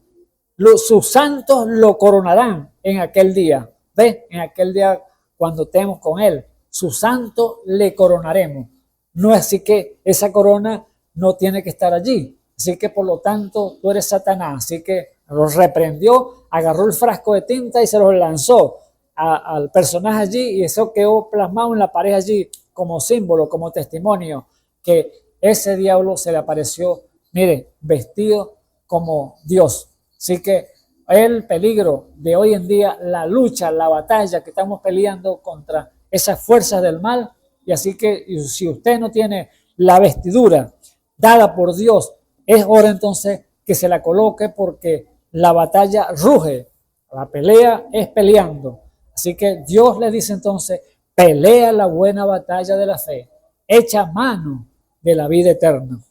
Sus santos lo coronarán en aquel día. ¿Ves? En aquel día cuando estemos con él. Sus santos le coronaremos. No es así que esa corona no tiene que estar allí. Así que por lo tanto tú eres Satanás. Así que lo reprendió, agarró el frasco de tinta y se lo lanzó al personaje allí y eso quedó plasmado en la pared allí como símbolo, como testimonio que ese diablo se le apareció, mire, vestido como Dios. Así que el peligro de hoy en día, la lucha, la batalla que estamos peleando contra esas fuerzas del mal, y así que si usted no tiene la vestidura dada por Dios, es hora entonces que se la coloque porque la batalla ruge, la pelea es peleando. Así que Dios le dice entonces, pelea la buena batalla de la fe, echa mano de la vida eterna.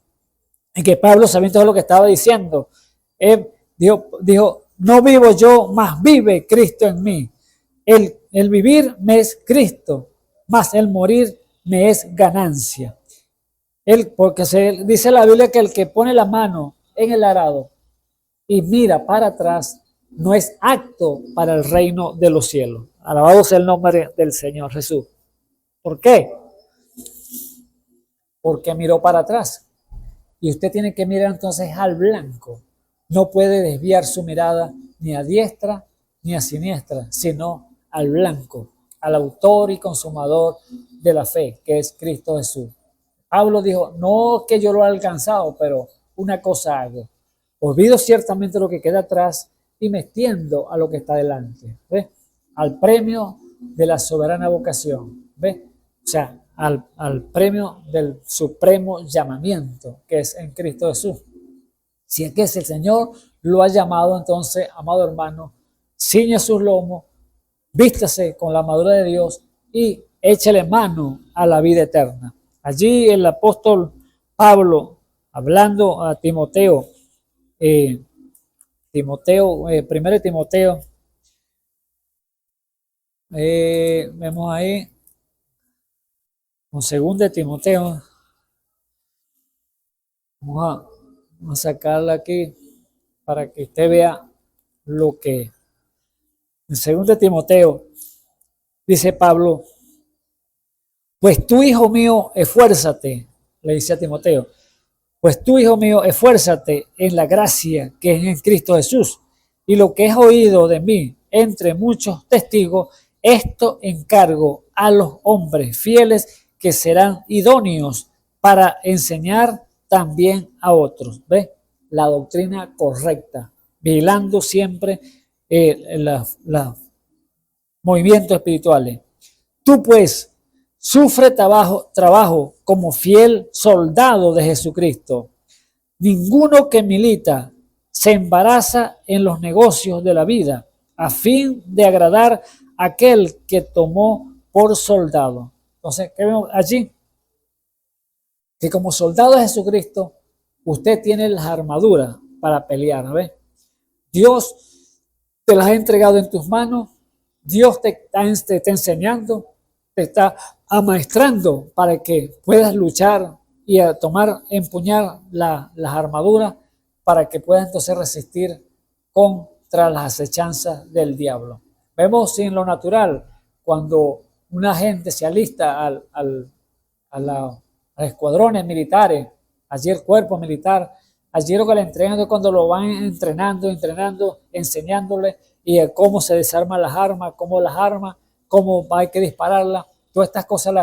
Y que Pablo, sabiendo todo lo que estaba diciendo, dijo, no vivo yo, mas vive Cristo en mí. El vivir me es Cristo, mas el morir me es ganancia. Porque se dice la Biblia que el que pone la mano en el arado y mira para atrás no es apto para el reino de los cielos. Alabado sea el nombre del Señor Jesús. ¿Por qué? Porque miró para atrás. Y usted tiene que mirar entonces al blanco. No puede desviar su mirada ni a diestra ni a siniestra, sino al blanco, al autor y consumador de la fe, que es Cristo Jesús. Pablo dijo, no que yo lo he alcanzado, pero una cosa hago. Olvido ciertamente lo que queda atrás y me extiendo a lo que está delante. ¿Ves? Al premio de la soberana vocación. ¿Ves? O sea, al premio del supremo llamamiento que es en Cristo Jesús. Si es que el Señor lo ha llamado, entonces, amado hermano, ciñe sus lomos, vístase con la armadura de Dios y échele mano a la vida eterna. Allí el apóstol Pablo, hablando a Timoteo, primero de Timoteo, vemos ahí, con segundo de Timoteo, vamos a sacarla aquí para que usted vea lo que en segundo de Timoteo dice Pablo, pues tú, hijo mío, esfuérzate, le dice a Timoteo, pues tú, hijo mío, esfuérzate en la gracia que es en Cristo Jesús, y lo que has oído de mí entre muchos testigos, esto encargo a los hombres fieles que serán idóneos para enseñar también a otros. ¿Ves? La doctrina correcta, vigilando siempre los movimientos espirituales. Tú pues, sufre trabajo como fiel soldado de Jesucristo. Ninguno que milita se embaraza en los negocios de la vida a fin de agradar a aquel que tomó por soldado. Entonces, ¿qué vemos allí? Que como soldado de Jesucristo, usted tiene las armaduras para pelear, ¿ves? Dios te las ha entregado en tus manos, Dios te está enseñando, te está amaestrando para que puedas luchar y a empuñar las armaduras para que puedas entonces resistir contra las acechanzas del diablo. Vemos en lo natural, cuando una gente se alista a los escuadrones militares, allí el cuerpo militar, allí lo que le entrenan es cuando lo van entrenando, enseñándole y cómo se desarman las armas, cómo hay que dispararlas. Todas estas cosas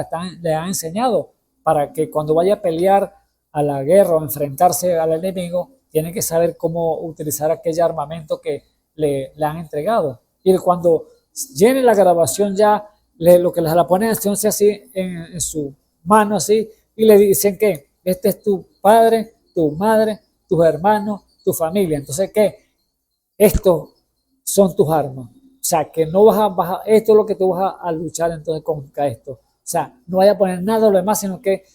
le han enseñado para que cuando vaya a pelear a la guerra o enfrentarse al enemigo, tiene que saber cómo utilizar aquel armamento que le han entregado. Y cuando llene la grabación ya, lo que les la ponen así en su mano así, y le dicen que este es tu padre, tu madre, tus hermanos, tu familia. Entonces, ¿qué? Estos son tus armas. O sea, que no esto es lo que tú vas a luchar entonces contra esto. O sea, no vaya a poner nada de lo demás, sino que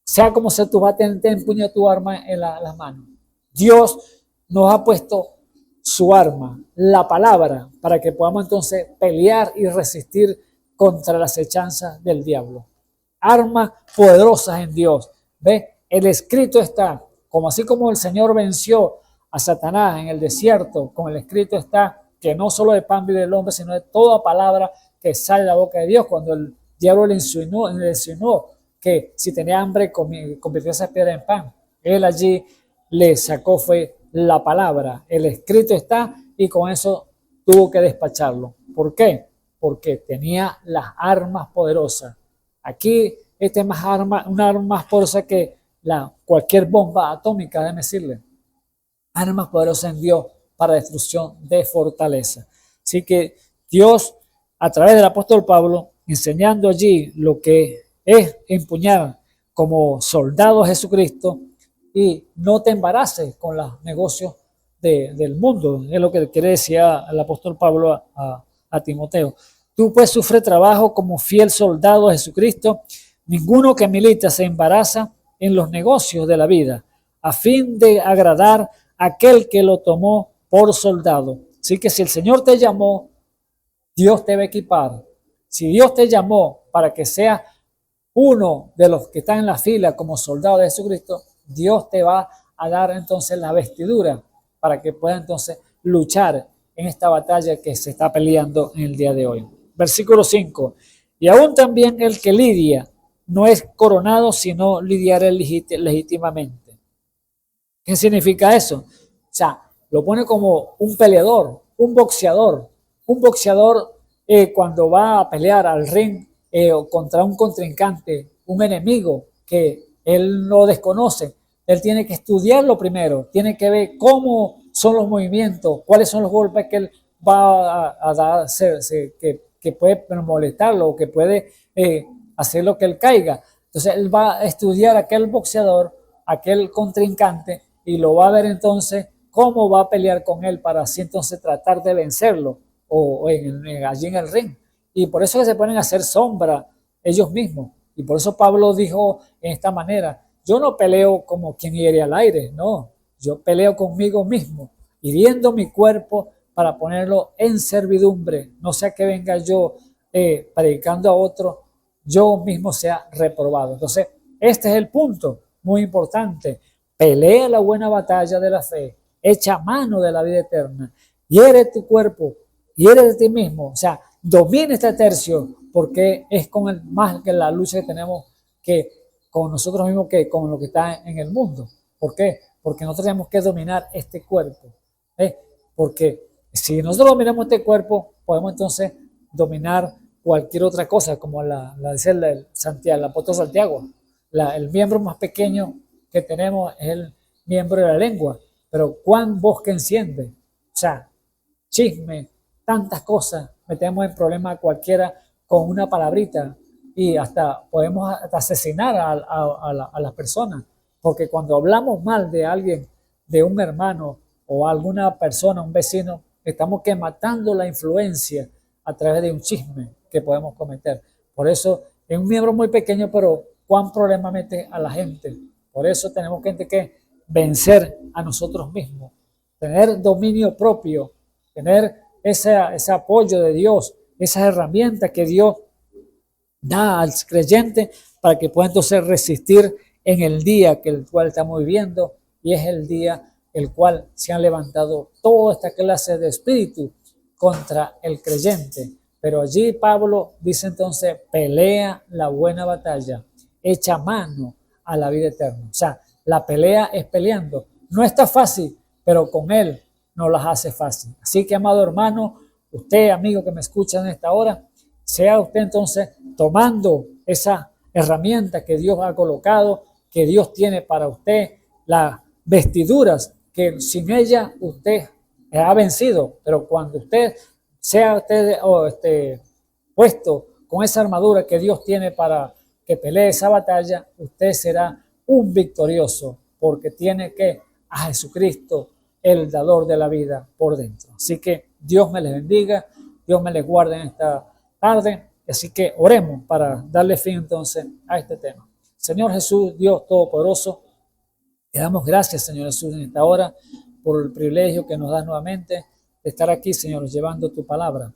sea como sea, tú vas a tener empuñado tu arma en las manos. Dios nos ha puesto su arma, la palabra, para que podamos entonces pelear y resistir contra las acechanzas del diablo. Armas poderosas en Dios. ¿Ve? El escrito está, como así como el Señor venció a Satanás en el desierto, con el escrito está que no solo de pan vive el hombre, sino de toda palabra que sale de la boca de Dios. Cuando el diablo le insinuó que si tenía hambre convirtió esa piedra en pan, él allí le sacó fue la palabra, el escrito está, y con eso tuvo que despacharlo. ¿Por qué? Porque tenía las armas poderosas. Aquí esta es una arma más poderosa que cualquier bomba atómica, déjeme decirle. Armas poderosas en Dios para destrucción de fortaleza. Así que Dios, a través del apóstol Pablo, enseñando allí lo que es empuñar como soldado a Jesucristo, y no te embaraces con los negocios del mundo. Es lo que quiere decir el apóstol Pablo a Timoteo. Tú pues sufre trabajo como fiel soldado a Jesucristo. Ninguno que milita se embaraza en los negocios de la vida, a fin de agradar a aquel que lo tomó por soldado. Así que si el Señor te llamó, Dios te va a equipar. Si Dios te llamó para que seas uno de los que están en la fila como soldado de Jesucristo, Dios te va a dar entonces la vestidura para que puedas entonces luchar en esta batalla que se está peleando en el día de hoy. Versículo 5. Y aún también el que lidia no es coronado, sino lidiará legítimamente. ¿Qué significa eso? O sea, lo pone como un peleador, un boxeador. Un boxeador cuando va a pelear al ring contra un contrincante, un enemigo que él no desconoce, él tiene que estudiarlo primero, tiene que ver cómo son los movimientos, cuáles son los golpes que él va a dar, que puede molestarlo o que puede hacer lo que él caiga. Entonces él va a estudiar a aquel boxeador, aquel contrincante, y lo va a ver entonces cómo va a pelear con él para así entonces tratar de vencerlo allí en el ring. Y por eso que se ponen a hacer sombra ellos mismos. Y por eso Pablo dijo en esta manera, yo no peleo como quien hiere al aire, no, yo peleo conmigo mismo, hiriendo mi cuerpo para ponerlo en servidumbre, no sea que venga yo predicando a otro, yo mismo sea reprobado. Entonces, este es el punto muy importante. Pelea la buena batalla de la fe, echa mano de la vida eterna, hiere tu cuerpo, hiere de ti mismo, o sea, domina este tercio, porque es más que la lucha que tenemos que con nosotros mismos que con lo que está en el mundo. ¿Por qué? Porque nosotros tenemos que dominar este cuerpo. Porque si nosotros dominamos este cuerpo, podemos entonces dominar cualquier otra cosa, como dice el apóstol Santiago. El miembro más pequeño que tenemos es el miembro de la lengua, pero cuán bosque enciende. O sea, chisme, tantas cosas, metemos en problema a cualquiera con una palabrita y hasta podemos hasta asesinar a las personas, porque cuando hablamos mal de alguien, de un hermano o alguna persona, un vecino, estamos que matando la influencia a través de un chisme que podemos cometer. Por eso es un miembro muy pequeño, pero cuán problema mete a la gente. Por eso tenemos que vencer a nosotros mismos, tener dominio propio, tener ese apoyo de Dios, esas herramientas que Dios da al creyente para que pueda entonces resistir en el día que el cual estamos viviendo, y es el día el cual se han levantado toda esta clase de espíritu contra el creyente. Pero allí Pablo dice entonces, pelea la buena batalla, echa mano a la vida eterna. O sea, la pelea es peleando. No está fácil, pero con él no las hace fácil. Así que, amado hermano, usted, amigo que me escucha en esta hora, sea usted entonces tomando esa herramienta que Dios ha colocado, que Dios tiene para usted, las vestiduras que sin ella usted ha vencido, pero cuando usted sea puesto con esa armadura que Dios tiene para que pelee esa batalla, usted será un victorioso, porque tiene a Jesucristo, el dador de la vida, por dentro. Así que Dios me les bendiga, Dios me les guarde en esta tarde. Así que oremos para darle fin entonces a este tema. Señor Jesús, Dios Todopoderoso, te damos gracias, Señor Jesús, en esta hora por el privilegio que nos das nuevamente de estar aquí, Señor, llevando tu palabra.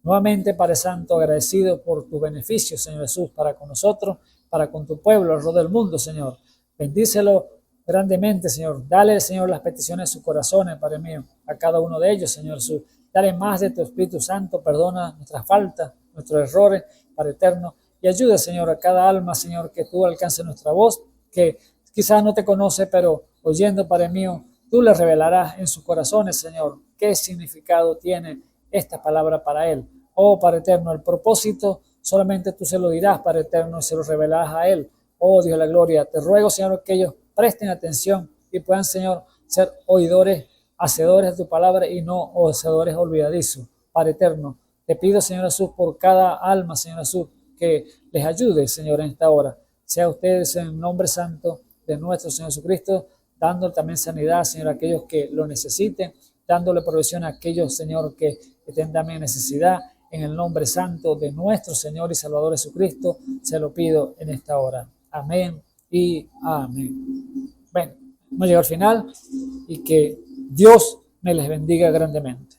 Nuevamente, Padre Santo, agradecido por tu beneficio, Señor Jesús, para con nosotros, para con tu pueblo, alrededor del mundo, Señor. Bendícelo grandemente, Señor. Dale, Señor, las peticiones de sus corazones, Padre mío, a cada uno de ellos, Señor Jesús. Dale más de tu Espíritu Santo, perdona nuestras faltas, nuestros errores, Padre eterno, y ayuda, Señor, a cada alma, Señor, que tú alcances nuestra voz, que quizás no te conoce, pero oyendo, Padre mío, tú le revelarás en sus corazones, Señor, qué significado tiene esta palabra para él. Oh, Padre eterno, el propósito solamente tú se lo dirás, Padre eterno, y se lo revelarás a él. Oh, Dios de la gloria, te ruego, Señor, que ellos presten atención y puedan, Señor, ser oidores, hacedores de tu palabra y no hacedores olvidadizos. Padre eterno, te pido, Señor Jesús, por cada alma, Señor Jesús, que les ayude, Señor, en esta hora. Sea ustedes en el nombre santo de nuestro Señor Jesucristo, dándole también sanidad, Señor, a aquellos que lo necesiten, dándole provisión a aquellos, Señor, que tengan también necesidad. En el nombre santo de nuestro Señor y Salvador Jesucristo, se lo pido en esta hora. Amén y amén. Bueno, hemos llegado al final y que Dios me les bendiga grandemente.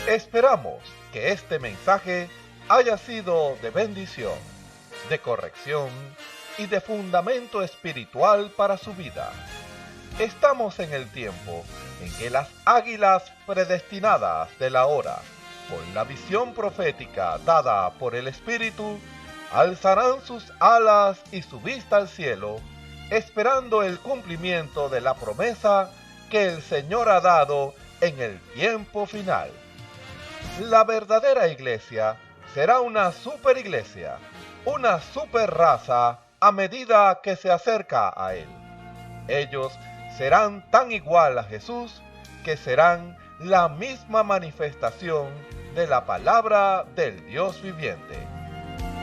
Esperamos que este mensaje haya sido de bendición, de corrección y de fundamento espiritual para su vida. Estamos en el tiempo en que las águilas predestinadas de la hora, con la visión profética dada por el Espíritu, alzarán sus alas y su vista al cielo, esperando el cumplimiento de la promesa que el Señor ha dado en el tiempo final. La verdadera iglesia será una superiglesia, una super raza a medida que se acerca a Él. Ellos serán tan igual a Jesús que serán la misma manifestación de la palabra del Dios viviente.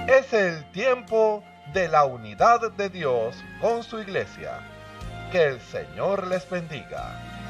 Es el tiempo de la unidad de Dios con su iglesia. Que el Señor les bendiga.